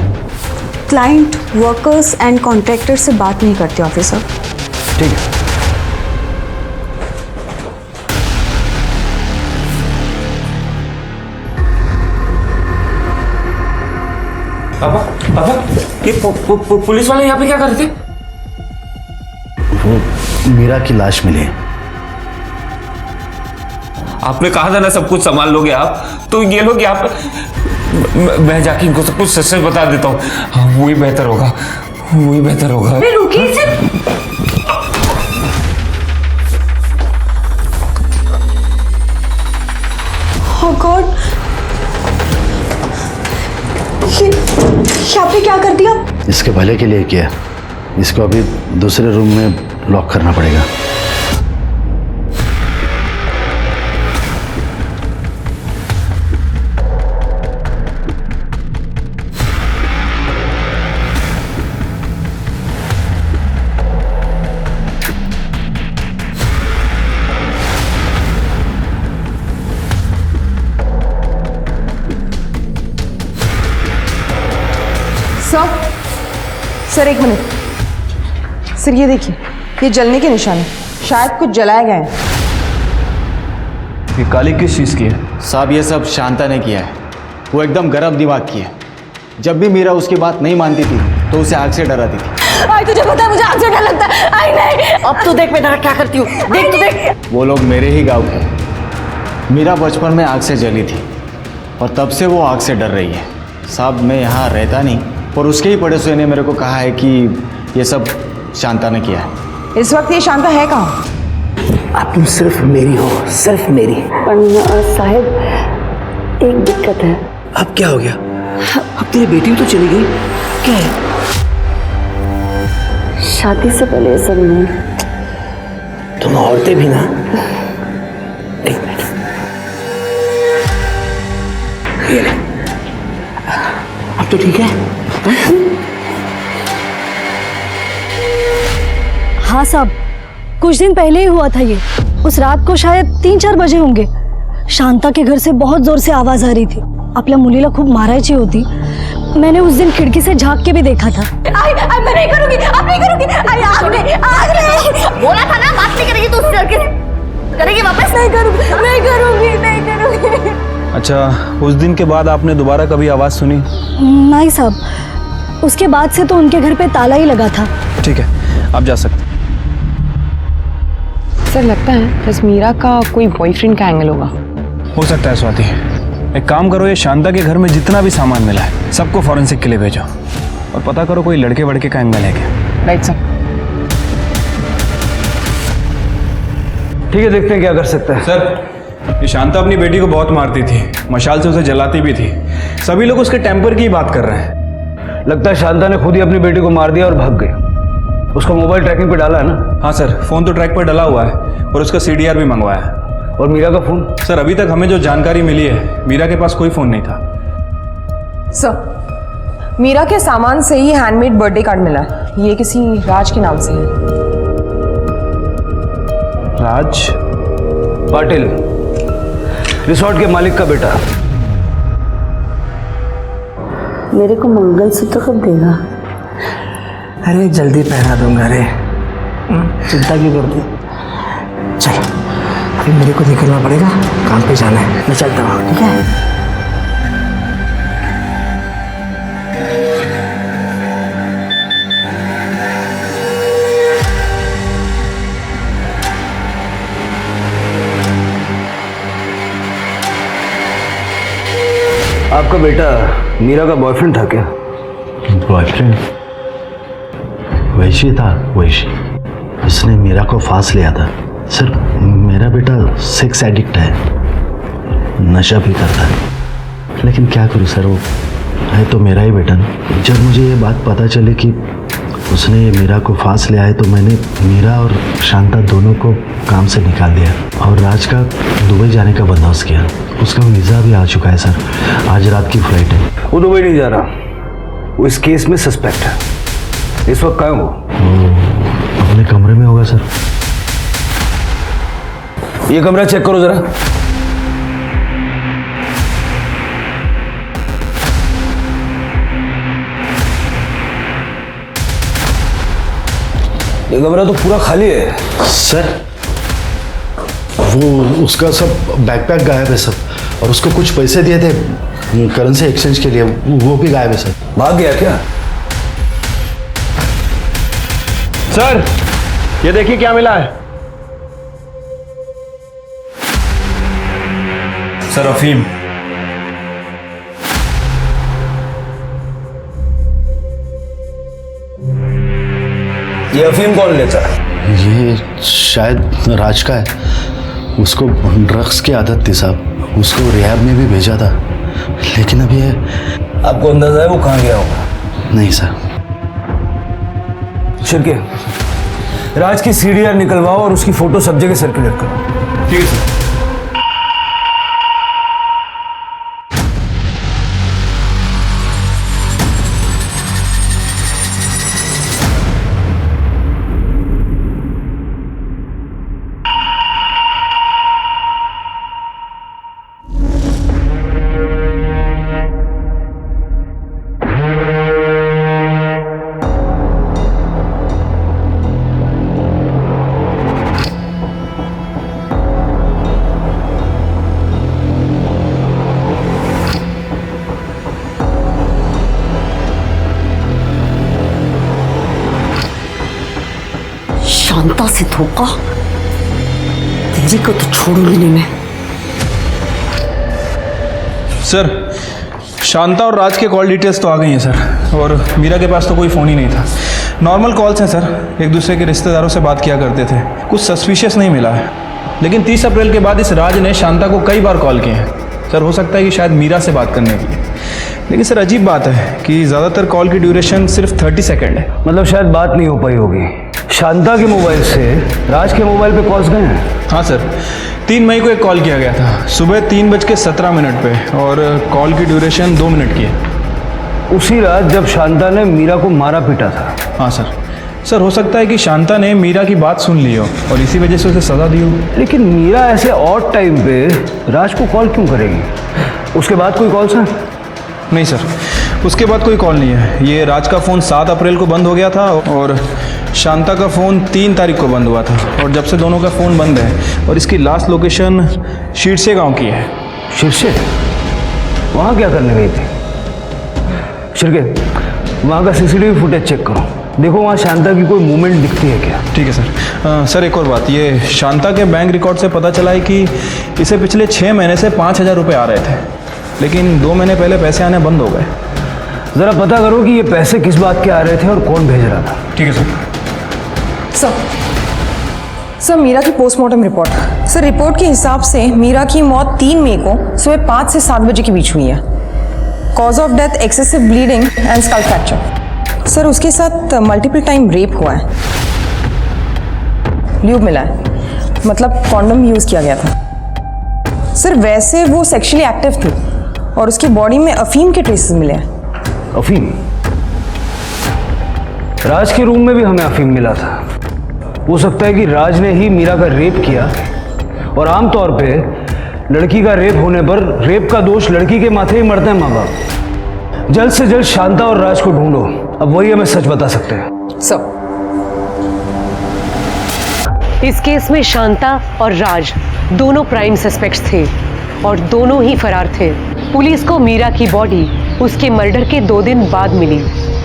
क्लाइंट, वर्कर्स एंड कॉन्ट्रैक्टर से बात नहीं करते ऑफिसर। ठीक है। पापा ये पुलिस वाले यहाँ पे क्या कर रहे थे? वो मीरा की लाश मिली। आपने कहा था ना सब कुछ संभाल लोगे आप, तो ये लोग यहाँ पे। मैं जाके इनको सब कुछ सच सच बता देता हूँ। हाँ वही बेहतर होगा, वही बेहतर होगा। रुकिए सर। Oh God, ये आपने क्या कर दिया? इसके भले के लिए किया, इसको अभी दूसरे रूम में लॉक करना पड़ेगा। सर एक मिनट सर, ये देखिए, ये जलने के निशान है, शायद कुछ जलाया गया है। ये काली किस चीज़ की है? साहब ये सब शांता ने किया है। वो एकदम गर्म दिमाग की है। जब भी मीरा उसकी बात नहीं मानती थी तो उसे आग से डराती थी। आई तुझे पता है मुझे आग से डर लगता है। आई नहीं, अब तो देख मैं क्या करती हूँ। देख तो देख। वो लोग मेरे ही गांव के। मीरा बचपन में आग से जली थी और तब से वो आग से डर रही है। साहब मैं यहाँ रहता नहीं, और उसके ही पड़ोसियों ने मेरे को कहा है कि ये सब शांता ने किया है। इस वक्त ये शांता है कहाँ? अब तुम सिर्फ मेरी हो, सिर्फ मेरी। साहब एक दिक्कत है। अब क्या हो गया? अब तेरी बेटी भी तो चली गई, क्या है? शादी से पहले ये सब नहीं। तुम औरतें भी ना। एक मिनट, ये ले। अब तो ठीक है? हाँ साहब, कुछ दिन पहले ही हुआ था ये। उस रात को शायद 3-4 बजे होंगे। शांता के घर से बहुत जोर से आवाज आ रही थी। आपल्या मुलीला खूप मारायची होती। मैंने उस दिन खिड़की से झांक के भी देखा था। मैं नहीं करूंगी, अब नहीं करूंगी। आग नहीं। बोला था ना बात नहीं करेगी तो करेगी वापस। नहीं करूंगी। अच्छा, उस दिन के बाद आपने दोबारा कभी आवाज़ सुनी? नहीं साहब, उसके बाद से तो उनके घर पे ताला ही लगा था। ठीक है, आप जा सकते। सर लगता है बस मीरा का कोई बॉयफ्रेंड का एंगल होगा। हो सकता है स्वाति। एक काम करो, ये शांता के घर में जितना भी सामान मिला है सबको फॉरेंसिक के लिए भेजो और पता करो कोई लड़के वड़के का एंगल है क्या। Right sir. ठीक है, देखते हैं क्या कर सकते हैं। सर ये शांता अपनी बेटी को बहुत मारती थी, मशाल से उसे जलाती भी थी। सभी लोग उसके टेम्पर की ही बात कर रहे हैं। लगता है शांता ने खुद ही अपनी बेटी को मार दिया और भाग गई। उसका मोबाइल ट्रैकिंग पे डाला है ना? हाँ सर, फोन तो ट्रैक पर डला हुआ है और उसका CDR भी मंगवाया है। और मीरा का फोन? सर अभी तक हमें जो जानकारी मिली है, मीरा के पास कोई फोन नहीं था। सर मीरा के सामान से ही हैंडमेड बर्थडे कार्ड मिला है। ये किसी राज के नाम से है। राज पाटिल, रिसोर्ट के मालिक का बेटा। मेरे को मंगलसूत्र कब देगा? अरे जल्दी पहना दूंगा रे, चिंता क्यों करती? चल अभी मेरे को निकलना पड़ेगा, काम पे जाना है, मैं चलता हूँ, ठीक है? आपका बेटा मीरा का बॉयफ्रेंड था क्या? बॉयफ्रेंड? वैशी था, वैशी। उसने मीरा को फांस लिया था। सर मेरा बेटा सेक्स एडिक्ट है, नशा भी करता है, लेकिन क्या करूं सर, वो है तो मेरा ही बेटा ना। जब मुझे ये बात पता चली कि उसने मीरा को फांस लिया है तो मैंने मीरा और शांता दोनों को काम से निकाल दिया और राज का दुबई जाने का बंदोबस्त किया। उसका वीज़ा भी आ चुका है सर, आज रात की फ्लाइट है। वो दुबई नहीं जा रहा, वो इस केस में सस्पेक्ट है। इस वक्त कहाँ है वो? अपने कमरे में होगा सर। ये कमरा चेक करो जरा। ये कमरा तो पूरा खाली है सर। वो उसका सब बैकपैक गायब है सर, और उसको कुछ पैसे दिए थे करेंसी एक्सचेंज के लिए, वो भी गायब है सर। भाग गया क्या? सर ये देखिए क्या मिला है। सर अफीम। ये अफीम कौन लेता है? ये शायद राज का है, उसको ड्रग्स की आदत थी साहब, उसको रिहैब में भी भेजा था, लेकिन अब ये आपको अंदाजा है वो कहाँ गया होगा? नहीं सर। शिरके, राज की सीडीआर निकलवाओ और उसकी फोटो सब जगह सर्कुलेट करो। ठीक है सर। शांता से धोखा, तेरी को तो छोड़ूंगी नहीं मैं। सर शांता और राज के कॉल डिटेल्स तो आ गई हैं सर, और मीरा के पास तो कोई फ़ोन ही नहीं था। नॉर्मल कॉल्स हैं सर, एक दूसरे के रिश्तेदारों से बात किया करते थे, कुछ सस्पिशियस नहीं मिला है। लेकिन 30 अप्रैल के बाद इस राज ने शांता को कई बार कॉल किए हैं सर। हो सकता है कि शायद मीरा से बात करने के लिए, लेकिन सर अजीब बात है कि ज़्यादातर कॉल की ड्यूरेशन सिर्फ 30 सेकेंड है। मतलब शायद बात नहीं हो पाई होगी। शांता के मोबाइल से राज के मोबाइल पे कॉल्स गए हैं? हाँ सर, 3 मई को एक कॉल किया गया था सुबह 3:17 पे, और कॉल की ड्यूरेशन 2 मिनट की है। उसी रात जब शांता ने मीरा को मारा पीटा था? हाँ सर। सर हो सकता है कि शांता ने मीरा की बात सुन ली हो और इसी वजह से उसे सज़ा दी हो। लेकिन मीरा ऐसे ऑड टाइम पे राज को कॉल क्यों करेगी? उसके बाद कोई कॉल्स है? नहीं सर, उसके बाद कोई कॉल नहीं है। ये राज का फ़ोन 7 अप्रैल को बंद हो गया था और शांता का फ़ोन 3 तारीख को बंद हुआ था, और जब से दोनों का फ़ोन बंद है। और इसकी लास्ट लोकेशन शीरसे गांव की है। शीरसे? वहाँ क्या करने गई थी? शिरके, वहाँ का सीसीटीवी फुटेज चेक करो, देखो वहाँ शांता की कोई मूवमेंट दिखती है क्या? ठीक है सर। सर एक और बात, ये शांता के बैंक रिकॉर्ड से पता चला है कि इसे पिछले 6 महीने से 5,000 रुपये आ रहे थे, लेकिन 2 महीने पहले पैसे आने बंद हो गए। ज़रा पता करो कि ये पैसे किस बात के आ रहे थे और कौन भेज रहा था। ठीक है सर। सर मीरा की पोस्टमार्टम रिपोर्ट। सर रिपोर्ट के हिसाब से मीरा की मौत 3 मई को सुबह 5 से 7 बजे के बीच हुई है। Cause of death excessive bleeding and skull fracture. Sir उसके साथ मल्टीपल टाइम रेप हुआ है, ल्यूब मिला है, मतलब कॉन्डम यूज किया गया था। सर वैसे वो सेक्सुअली एक्टिव थी और उसकी बॉडी में अफीम के ट्रेसेस मिले हैं। अफीम? राज के रूम में भी हमें अफीम मिला था। हो सकता है कि राज ने ही मीरा का रेप किया, और आमतौर पे लड़की का रेप होने पर रेप का दोष लड़की के माथे ही मरते हैं माँ बाप। जल्द से जल्द शांता और राज को ढूंढो, अब वही हमें सच बता सकते हैं। सब इस केस में शांता और राज दोनों प्राइम सस्पेक्ट्स थे और दोनों ही फरार थे। पुलिस को मीरा की बॉडी उसके मर्डर के 2 दिन बाद मिली,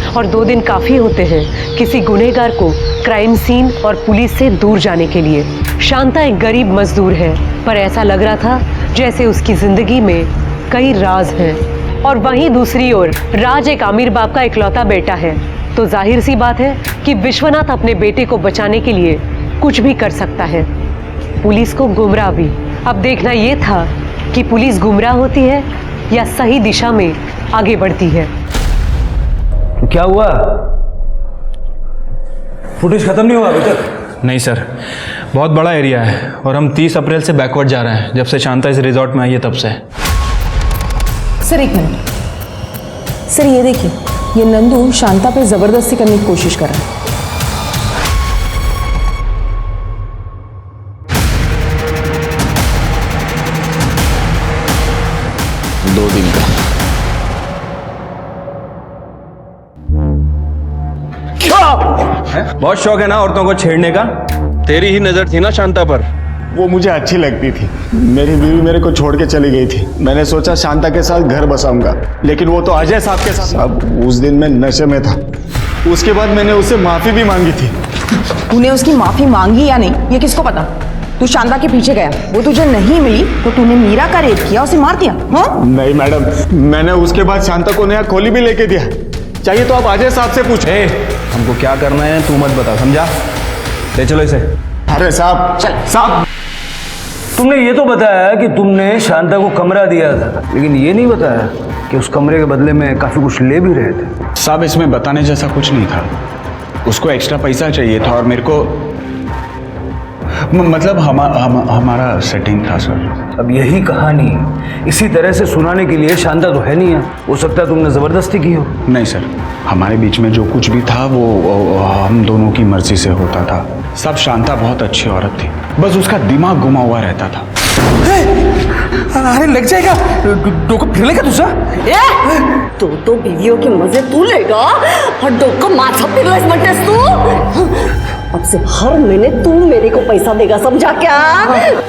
और 2 दिन काफी होते हैं किसी गुनहगार को क्राइम सीन और पुलिस से दूर जाने के लिए। शांता एक गरीब मजदूर है, पर ऐसा लग रहा था जैसे उसकी जिंदगी में कई राज हैं। और वहीं दूसरी ओर राज एक अमीर बाप का इकलौता बेटा है, तो जाहिर सी बात है कि विश्वनाथ अपने बेटे को बचाने के लिए कुछ भी कर सकता है, पुलिस को गुमराह भी। अब देखना ये था कि पुलिस गुमराह होती है या सही दिशा में आगे बढ़ती है। तो क्या हुआ? फुटेज खत्म नहीं हुआ अभी तक? नहीं सर, बहुत बड़ा एरिया है और हम 30 अप्रैल से बैकवर्ड जा रहे हैं, जब से शांता इस रिजॉर्ट में आई है तब से। सर 1 मिनट सर, ये देखिए, ये नंदू शांता पे जबरदस्ती करने की कोशिश कर रहा है। बहुत शौक है ना औरतों को छेड़ने का? तेरी ही नजर थी ना शांता पर? वो मुझे अच्छी लगती थी। मेरी बीवी मेरे को छोड़ के चली गई थी। मैंने सोचा शांता के साथ घर बसाऊंगा, लेकिन वो तो अजय साहब के साथ। अब उस दिन मैं नशे में था। उसके बाद मैंने उससे माफी भी मांगी थी। तूने उसकी माफी मांगी या नहीं, ये किसको पता? तू शांता के पीछे गया, वो तुझे नहीं मिली तो तूने मीरा का रेप किया, उसे मार दिया? हाँ? नहीं मैडम, मैंने उसके बाद शांता को नया खोली भी लेके दिया। चाहिए तो आप अजय साहब से पूछे। हमको क्या करना है तू मत बता, समझा? ले चलो इसे। अरे साहब, साहब तुमने ये तो बताया कि तुमने शांता को कमरा दिया था, लेकिन ये नहीं बताया कि उस कमरे के बदले में काफी कुछ ले भी रहे थे। साहब इसमें बताने जैसा कुछ नहीं था। उसको एक्स्ट्रा पैसा चाहिए था और मेरे को मतलब हमारा सेटिंग था सर। अब यही कहानी इसी तरह से सुनाने के लिए शांता तो है नहीं है, हो सकता है तुमने जबरदस्ती की हो। नहीं सर, हमारे बीच में जो कुछ भी था वो हम दोनों की मर्जी से होता था। सब शांता बहुत अच्छी औरत थी, बस उसका दिमाग घुमा हुआ रहता था। अरे लग जाएगा, डोको फिर लेगा दूसरा। दो बीवियों के मजे तू लेगा और डोको माथा फिर इस मटेस तू। अब से हर महीने तू मेरे को पैसा देगा, समझा क्या?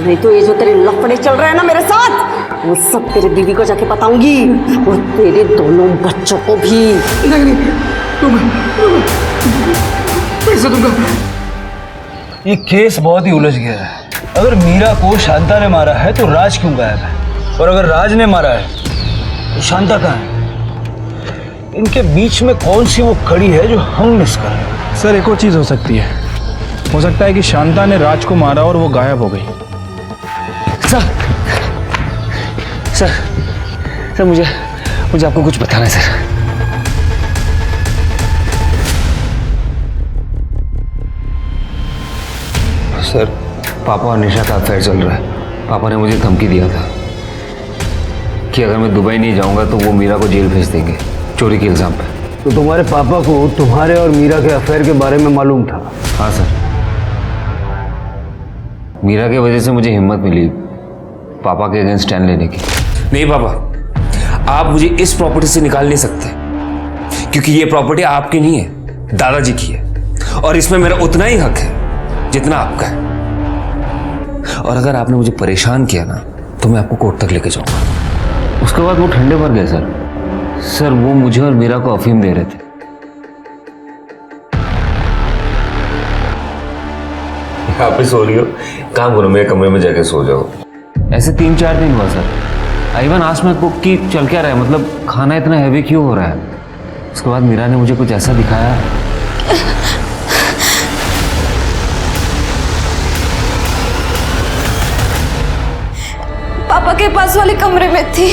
नहीं तो ये जो तेरे लफड़े चल रहे हैं ना मेरे साथ, वो सब तेरे बीवी को जाके बताऊंगी, और तेरे दोनों बच्चों को भी। नहीं, पैसा दूंगा। ये केस बहुत ही उलझ गया है। अगर मीरा को शांता ने मारा है तो राज क्यों गायब है, और अगर राज ने मारा है तो शांता कहाँ है? इनके बीच में कौन सी वो कड़ी है जो हम मिस कर रहे हैं? सर एक और चीज़ हो सकती है, हो सकता है कि शांता ने राज को मारा और वो गायब हो गई। सर मुझे आपको कुछ बताना है सर। सर पापा और निशा का अफेयर चल रहा है। पापा ने मुझे धमकी दिया था कि अगर मैं दुबई नहीं जाऊंगा तो वो मीरा को जेल भेज देंगे, चोरी के इल्जाम पे। तो तुम्हारे पापा को तुम्हारे और मीरा के अफेयर के बारे में मालूम था? हाँ सर, मीरा की वजह से मुझे हिम्मत मिली पापा के अगेंस्ट स्टैंड लेने की। नहीं पापा, आप मुझे इस प्रॉपर्टी से निकाल नहीं सकते, क्योंकि ये प्रॉपर्टी आपकी नहीं है, दादाजी की है, और इसमें मेरा उतना ही हक है जितना आपका है। और अगर आपने मुझे परेशान किया ना तो मैं आपको कोर्ट तक लेके जाऊंगा। उसके बाद वो ठंडे पड़ गए सर। सर वो मुझे और मीरा को अफीम दे रहे थे। आप भी सो रही हो, काम करो मेरे कमरे में जाके सो जाओ। ऐसे 3-4 दिन हुआ sir. Ivan asked me cook कि चल क्या रहा है, मतलब खाना इतना हैवी क्यों हो रहा है। उसके बाद मीरा ने मुझे कुछ ऐसा दिखाया। पापा के पास वाले कमरे में थी।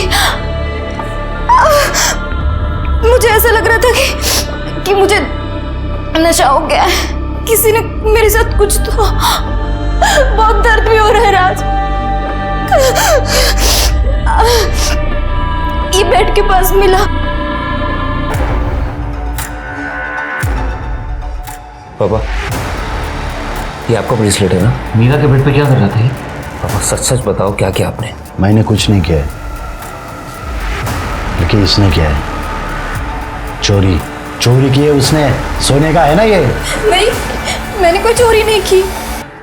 मुझे ऐसा लग रहा था कि मुझे नशा हो गया है, किसी ने मेरे साथ कुछ तो। बहुत दर्द भी हो रहा है राज। ये बेड के पास मिला। पापा ये आपका ब्रेसलेट है ना? मीरा के बेड पे क्या कर रहा था ये? पापा सच सच बताओ, क्या किया आपने? मैंने कुछ नहीं किया है, लेकिन इसने किया है। चोरी चोरी की है उसने। सोने का है ना ये? नहीं, मैंने कोई चोरी नहीं की।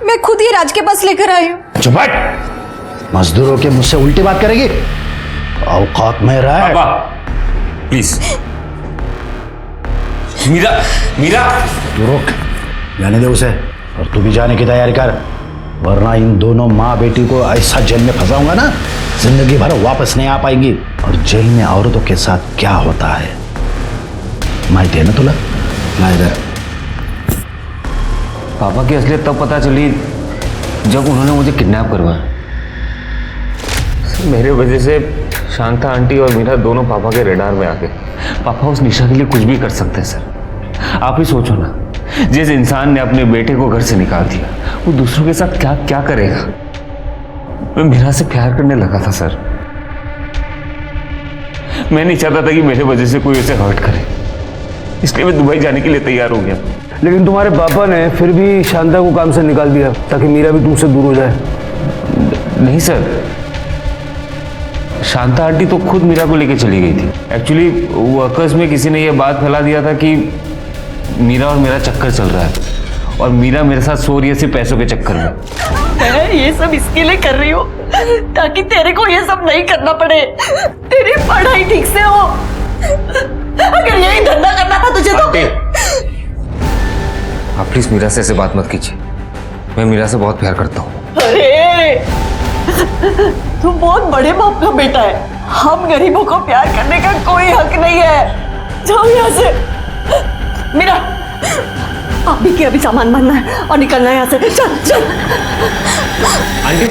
मैं खुद ही राज के पास लेकर आई हूँ। चुप हट। मजदूरों के मुझसे उल्टी बात करेगी? औकात में रहा है। पापा प्लीज। मीरा मीरा तू रुक, जाने दे उसे। और तू भी जाने की तैयारी कर, वरना इन दोनों माँ बेटी को ऐसा जेल में फंसाऊंगा ना, जिंदगी भर वापस नहीं आ पाएंगी। और जेल में औरतों के साथ क्या होता है माहिती है ना तुला? पापा की असलियत तब पता चली जब उन्होंने मुझे किडनैप करवाया। मेरे वजह से शांता आंटी और मीरा दोनों पापा के रेडार में आ गए। पापा उस निशा के लिए कुछ भी कर सकते हैं सर। आप ही सोचो ना, जिस इंसान ने अपने बेटे को घर से निकाल दिया, वो दूसरों के साथ क्या क्या करेगा। मैं मीरा से प्यार करने लगा था सर। मैं नहीं चाहता था कि मेरे वजह से कोई उसे हर्ट करे, इसलिए मैं दुबई जाने के लिए तैयार हो गया। लेकिन तुम्हारे पापा ने फिर भी शांता को काम से निकाल दिया ताकि मीरा भी तुमसे दूर हो जाए। नहीं सर, शांता आंटी तो खुद मीरा को लेके चली गई थी। एक्चुअली वर्कर्स में किसी ने ये बात फैला दिया था कि मीरा और मेरा चक्कर चल रहा है, और मीरा मेरे साथ सो रही है सिर्फ पैसों के चक्कर में। मैं ये सब इसके लिए कर रही हूँ ताकि तेरे को ये सब नहीं करना पड़े, तेरी पढ़ाई ठीक से हो। अगर यही धंधा करना था तुझे तो। आप प्लीज मीरा से ऐसे बात मत कीजिए, मैं मीरा से बहुत प्यार करता हूँ। अरे तू बहुत बड़े बाप का बेटा है, हम गरीबों को प्यार करने का कोई हक नहीं है। जाओ यहाँ से। मीरा अभी के अभी सामान भरना है और निकलना है यहाँ से। चल चल। आंटी,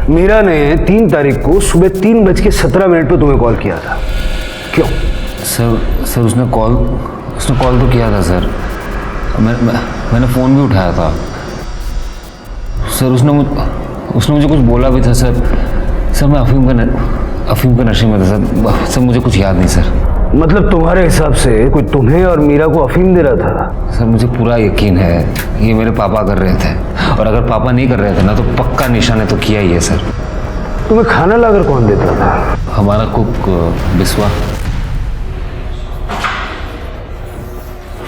मीरा ने 3 तारीख को सुबह 3:17 पे तुम्हें कॉल किया था, क्यों? सर उसने कॉल तो किया था सर। मैंने फ़ोन भी उठाया था सर। उसने मुझे कुछ बोला भी था सर। मैं अफीम के नशे में था सर। मुझे कुछ याद नहीं सर। मतलब तुम्हारे हिसाब से कोई तुम्हें और मीरा को अफीम दे रहा था? सर मुझे पूरा यकीन है ये मेरे पापा कर रहे थे, और अगर पापा नहीं कर रहे थे ना तो पक्का निशा ने तो किया ही है सर। तुम्हें खाना लाकर कौन देता था? हमारा कुक बिस्वा।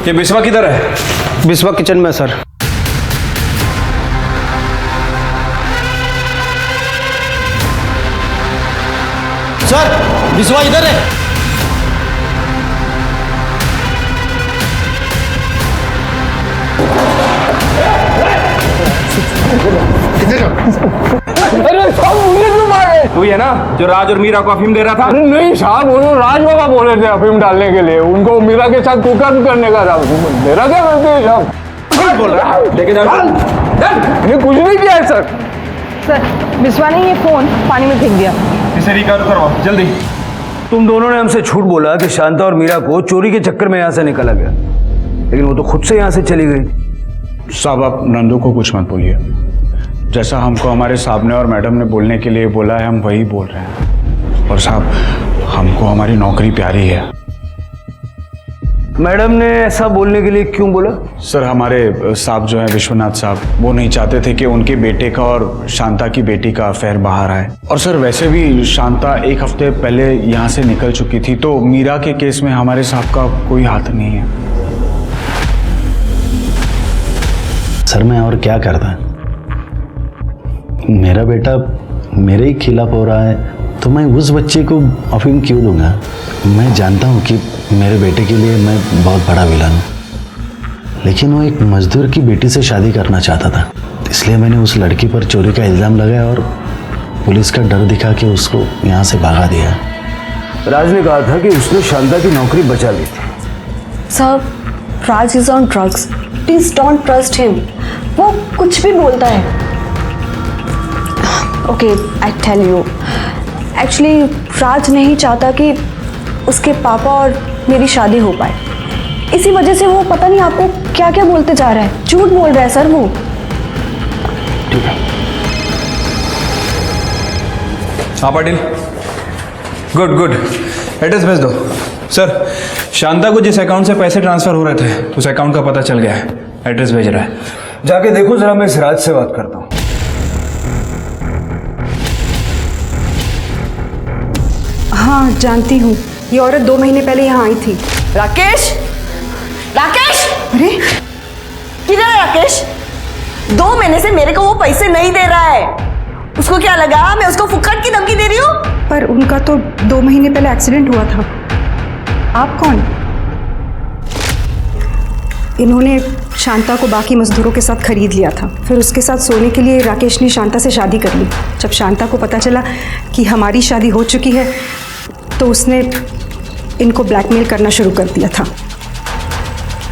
ये बिस्वा किधर है? बिस्वा किचन में सर। सर बिस्वा इधर है। अरे साहब मुझे क्यों मारे? तू है ना जो राज और मीरा को अफीम दे रहा था? अरे नहीं साहब, वो राज बाबा बोले थे अफीम डालने के लिए, उनको मीरा के साथ कुकर्म करने का था। मेरा क्या करते हैं साहब? बोल रहा है लेकिन ये कुछ नहीं किया है सर। सर बिस्वा ने ये फोन पानी में फेंक दिया। इसे रिकवर करवाओ जल्दी। तुम दोनों ने हमसे झूठ बोला कि शांता और मीरा को चोरी के चक्कर में यहाँ से निकाला गया, लेकिन वो तो खुद से यहाँ से चली गई। साहब आप नंदू को कुछ मत बोलिए। जैसा हमको हमारे साहब ने और मैडम ने बोलने के लिए बोला है, हम वही बोल रहे हैं। और साहब हमको हमारी नौकरी प्यारी है। मैडम ने ऐसा बोलने के लिए क्यों बोला? सर हमारे साहब जो है विश्वनाथ साहब, वो नहीं चाहते थे कि उनके बेटे का और शांता की बेटी का अफेयर बाहर आए। और सर वैसे भी शांता 1 हफ्ते पहले यहाँ से निकल चुकी थी, तो मीरा के केस में हमारे साहब का कोई हाथ नहीं है। सर मैं और क्या करता, मेरा बेटा मेरे ही खिलाफ हो रहा है, तो मैं उस बच्चे को अफीम क्यों दूंगा? मैं जानता हूँ कि मेरे बेटे के लिए मैं बहुत बड़ा विलन हूँ, लेकिन वो एक मजदूर की बेटी से शादी करना चाहता था, इसलिए मैंने उस लड़की पर चोरी का इल्ज़ाम लगाया और पुलिस का डर दिखा के उसको यहाँ से भगा दिया। राज ने कहा था कि उसने शांता की नौकरी बचा ली थी। Sir Raj is on drugs, please don't trust him. वो कुछ भी बोलता है। Okay I tell you, actually Raj नहीं चाहता कि उसके पापा और मेरी शादी हो पाए, इसी वजह से वो पता नहीं आपको क्या क्या बोलते जा रहा है, झूठ बोल रहा है सर वो। ठीक है। हाँ पाटिल, गुड गुड, एड्रेस भेज दो। सर शांता को जिस अकाउंट से पैसे ट्रांसफर हो रहे थे उस अकाउंट का पता चल गया है, एड्रेस भेज रहा है। जाके देखो जरा, मैं सिराज से बात करता हूँ। हाँ जानती हूँ, ये औरत 2 महीने पहले यहाँ आई थी। राकेश, राकेश, अरे किधर है राकेश? 2 महीने से मेरे को वो पैसे नहीं दे रहा है। उसको क्या लगा मैं उसको फुक्कट की धमकी दे रही हूँ? पर उनका तो 2 महीने पहले एक्सीडेंट हुआ था। आप कौन? इन्होंने शांता को बाकी मजदूरों के साथ खरीद लिया था, फिर उसके साथ सोने के लिए राकेश ने शांता से शादी कर ली। जब शांता को पता चला कि हमारी शादी हो चुकी है तो उसने इनको ब्लैकमेल करना शुरू कर दिया था।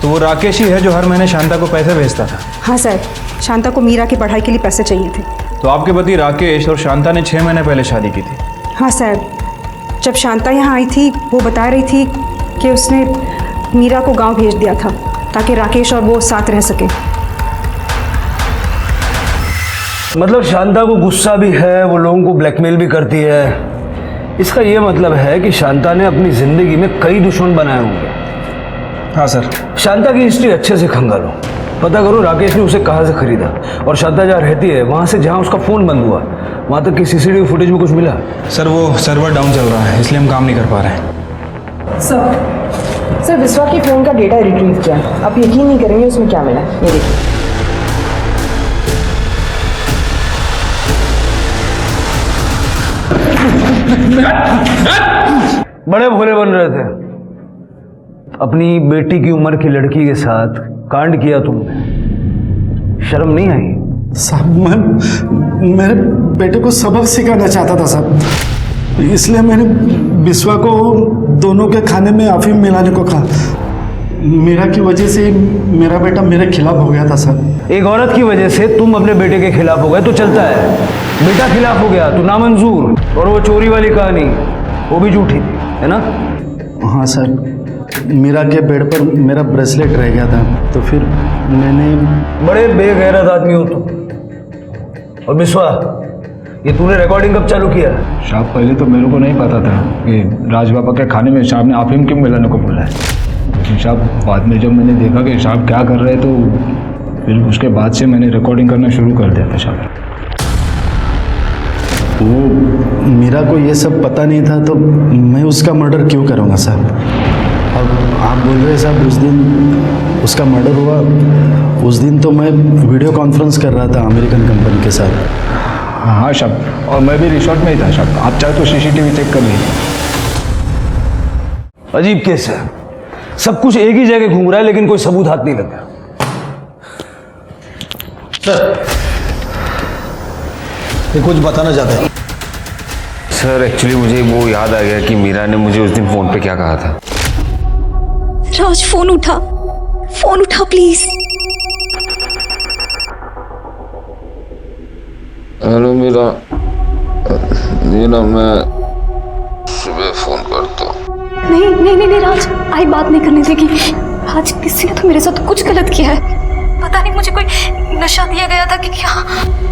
तो वो राकेश ही है जो हर महीने शांता को पैसे भेजता था? हाँ सर, शांता को मीरा की पढ़ाई के लिए पैसे चाहिए थे। तो आपके पति राकेश और शांता ने 6 महीने पहले शादी की थी? हाँ सर, जब शांता यहाँ आई थी वो बता रही थी कि उसने मीरा को गांव भेज दिया था ताकि राकेश और वो साथ रह सके। मतलब शांता को गुस्सा भी है, वो लोगों को ब्लैकमेल भी करती है। इसका ये मतलब है कि शांता ने अपनी जिंदगी में कई दुश्मन बनाए होंगे। हाँ सर। शांता की हिस्ट्री अच्छे से खंगालो, पता करो राकेश ने उसे कहाँ से खरीदा, और शांता जहाँ रहती है वहाँ से जहाँ उसका फ़ोन बंद हुआ वहाँ तक की सीसीटीवी फुटेज में कुछ मिला? सर वो सर्वर डाउन चल रहा है, इसलिए हम काम नहीं कर पा रहे हैं। सर विश्वा के फ़ोन का डेटा रिट्रीव किया, आप यकीन नहीं करेंगे उसमें क्या मिला। ये देखिए। बड़े भोले बन रहे थे, अपनी बेटी की उम्र की लड़की के साथ कांड किया तुमने, शर्म नहीं आई? साहब मैं मेरे बेटे को सबक सिखाना चाहता था साहब, इसलिए मैंने बिस्वा को दोनों के खाने में अफीम मिलाने को कहा। मीरा की वजह से मेरा बेटा मेरे खिलाफ हो गया था सर। एक औरत की वजह से तुम अपने बेटे के खिलाफ हो गए तो चलता है, बेटा खिलाफ हो गया तो नामंजूर। और वो चोरी वाली कहानी वो भी झूठी थी, है ना? हाँ सर, मीरा के बेड पर मेरा ब्रेसलेट रह गया था तो फिर मैंने। बड़े बेगैरत आदमी हो तुम। और बिस्वा, ये तूने रिकॉर्डिंग कब चालू किया? साहब पहले तो मेरे को नहीं पता था कि राज बाबा के खाने में साहब ने अफीम क्यों मिलाने को बोला है, लेकिन साहब बाद में जब मैंने देखा कि साहब क्या कर रहे तो फिर उसके बाद से मैंने रिकॉर्डिंग करना शुरू कर दिया था साहब। वो मीरा को ये सब पता नहीं था तो मैं उसका मर्डर क्यों करूँगा साहब? अब आप बोल रहे साहब उस दिन उसका मर्डर हुआ, उस दिन तो मैं वीडियो कॉन्फ्रेंस कर रहा था अमेरिकन कंपनी के साथ। हाँ साहब, और मैं भी रिसोर्ट में ही था साहब, आप चाहे तो सीसीटीवी चेक कर लीजिए। अजीब केस है, सब कुछ एक ही जगह घूम रहा है लेकिन कोई सबूत हाथ नहीं लगा। सर ये कुछ बताना चाहते हैं? सर एक्चुअली मुझे वो याद आ गया कि मीरा ने मुझे उस दिन फ़ोन पे क्या कहा था। राज फोन उठा प्लीज। हेलो मीरा, मैं सुबह फोन करता हूँ। नहीं राज, आई बात नहीं करने देगी। राज किसी ने तो मेरे साथ कुछ गलत किया है, पता नहीं मुझे कोई नशा दिया गया था कि क्या,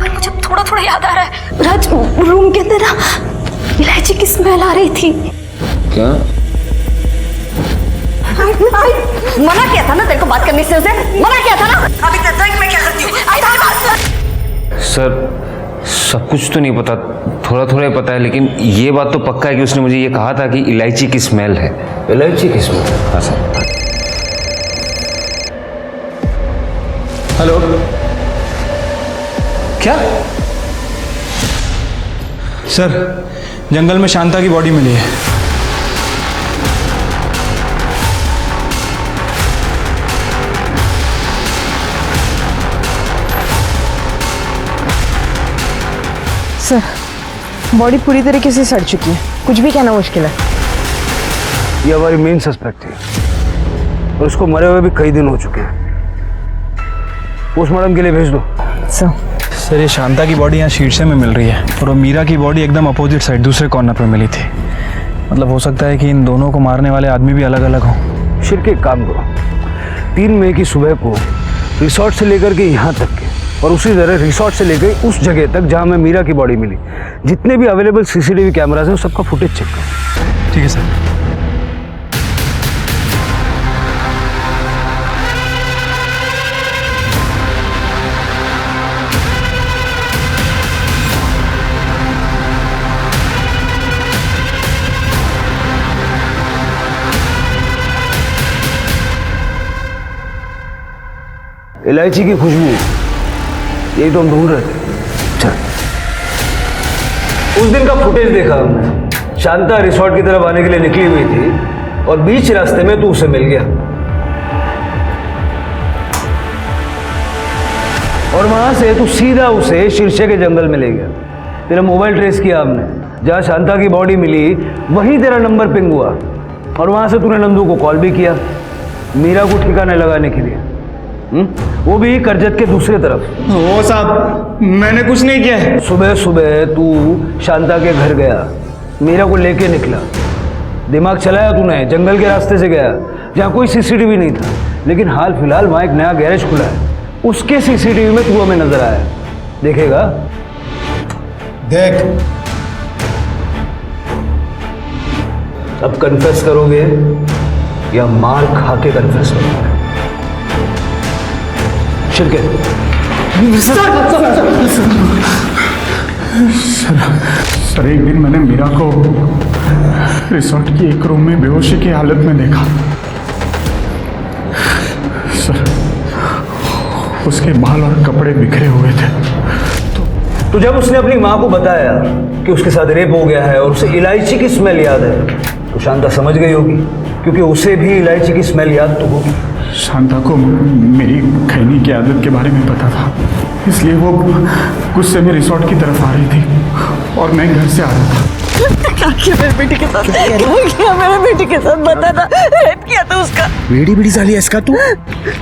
पर मुझे थोड़ा थोड़ा याद आ रहा है। राज रूम के अंदर ना इलायची की स्मेल आ रही थी। क्या? मना किया था ना तेरे को बात करने से, उसे मना किया था ना। अभी तक मैं क्या करती हूँ? सर सब कुछ तो नहीं पता, थोड़ा थोड़ा ही पता है, लेकिन ये बात तो पक्का है कि उसने मुझे ये कहा था कि इलायची की स्मेल है। इलायची की स्मेल? हाँ सर। हेलो, क्या? सर जंगल में शांता की बॉडी मिली है। सर बॉडी पूरी तरीके से सड़ चुकी है, कुछ भी कहना मुश्किल है। ये हमारी मेन सस्पेक्ट थी और उसको मरे हुए भी कई दिन हो चुके हैं। पोस्टमार्टम के लिए भेज दो। सर ये शांता की बॉडी यहाँ शीर्षे में मिल रही है और वो मीरा की बॉडी एकदम अपोजिट साइड दूसरे कॉर्नर पे मिली थी। मतलब हो सकता है कि इन दोनों को मारने वाले आदमी भी अलग अलग हों। शिरके एक काम करो, 3 मई की सुबह को रिसोर्ट से लेकर के यहाँ तक के और उसी तरह रिसोर्ट से लेकर उस जगह तक जहाँ में मीरा की बॉडी मिली, जितने भी अवेलेबल सीसीटीवी कैमराज हैं सबका फुटेज चेक करो। ठीक है सर। इलायची की खुशबू, यही तो हम ढूंढ रहे थे। चल। उस दिन का फुटेज देखा हमने। शांता रिसोर्ट की तरफ आने के लिए निकली हुई थी और बीच रास्ते में तू उसे मिल गया और वहां से तू सीधा उसे शीर्षे के जंगल में ले गया। तेरा मोबाइल ट्रेस किया हमने, जहां शांता की बॉडी मिली वहीं तेरा नंबर पिंग हुआ और वहां से तूने नंदू को कॉल भी किया मीरा को ठिकाने लगाने के लिए। वो भी करजत के दूसरे तरफ। वो साहब मैंने कुछ नहीं किया है। सुबह सुबह तू शांता के घर गया, मीरा को लेके निकला, दिमाग चलाया तूने, जंगल के रास्ते से गया जहाँ कोई सीसीटीवी नहीं था, लेकिन हाल फिलहाल वहाँ एक नया गैरेज खुला है, उसके सीसीटीवी में तू हमें नजर आया। देखेगा? देख। अब कन्फेस करोगे या मार खा के कन्फेस करोगे? शिरके सर एक दिन मैंने मीरा को रिसोर्ट की एक रूम में बेहोशी की हालत में देखा। सर उसके बाल और कपड़े बिखरे हुए थे। तो जब उसने अपनी माँ को बताया कि उसके साथ रेप हो गया है और उसे इलायची की स्मेल याद है, तो शांता समझ गई होगी, क्योंकि उसे भी इलायची की स्मेल याद तो होगी। शांता को मेरी खैनी की आदत के बारे में पता था, इसलिए वो गुस्से में रिसोर्ट की तरफ आ रही थी और मैं घर से आ रहा था। क्या किया मेरे बेटे के साथ? क्या मेरे बेटे के साथ बता था? रेप किया था उसका। बेड़ी बेड़ी साली है इसका तू।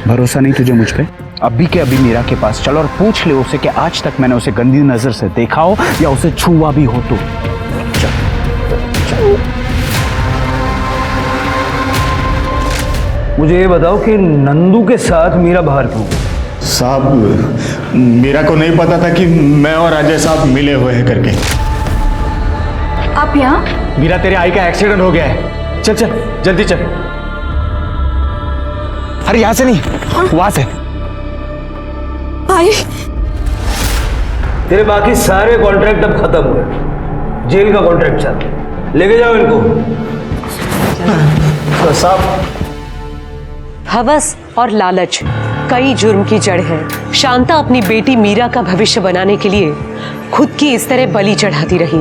भरोसा नहीं तुझे मुझ पे? अभी के अभी मीरा के पास चल और पूछ ले उसे कि आज तक मैंने उसे गंदी नजर से देखा हो या उसे छुआ भी हो तो। चल। मुझे ये बताओ कि नंदू के साथ मीरा बाहर क्यों? साहब मीरा को नहीं पता था कि मैं और अजय साहब मिले हुए हैं करके। आप यहाँ? मीरा तेरे आई का एक्सीडेंट हो गया है, चल चल जल्दी चल। अरे यहाँ से नहीं, वहां से। आई तेरे बाकी सारे कॉन्ट्रैक्ट अब खत्म हुए, जेल का कॉन्ट्रैक्ट चल, लेके जाओ इनको। साहब हवस और लालच कई जुर्म की जड़ है। शांता अपनी बेटी मीरा का भविष्य बनाने के लिए खुद की इस तरह बलि चढ़ाती रही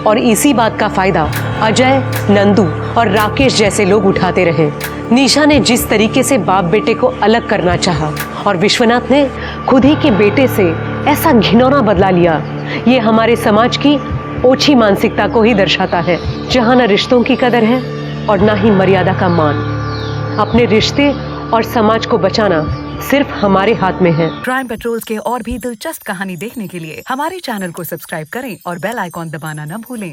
और इसी बात का फायदा अजय, नंदू और राकेश जैसे लोग उठाते रहे। निशा ने जिस तरीके से बाप बेटे को अलग करना चाहा और विश्वनाथ ने खुद ही के बेटे से ऐसा घिनौना बदला लिया, ये हमारे समाज की ओछी मानसिकता को ही दर्शाता है, जहाँ न रिश्तों की कदर है और ना ही मर्यादा का मान। अपने रिश्ते और समाज को बचाना सिर्फ हमारे हाथ में है। क्राइम पेट्रोल्स के और भी दिलचस्प कहानी देखने के लिए हमारे चैनल को सब्सक्राइब करें और बेल आइकॉन दबाना न भूलें।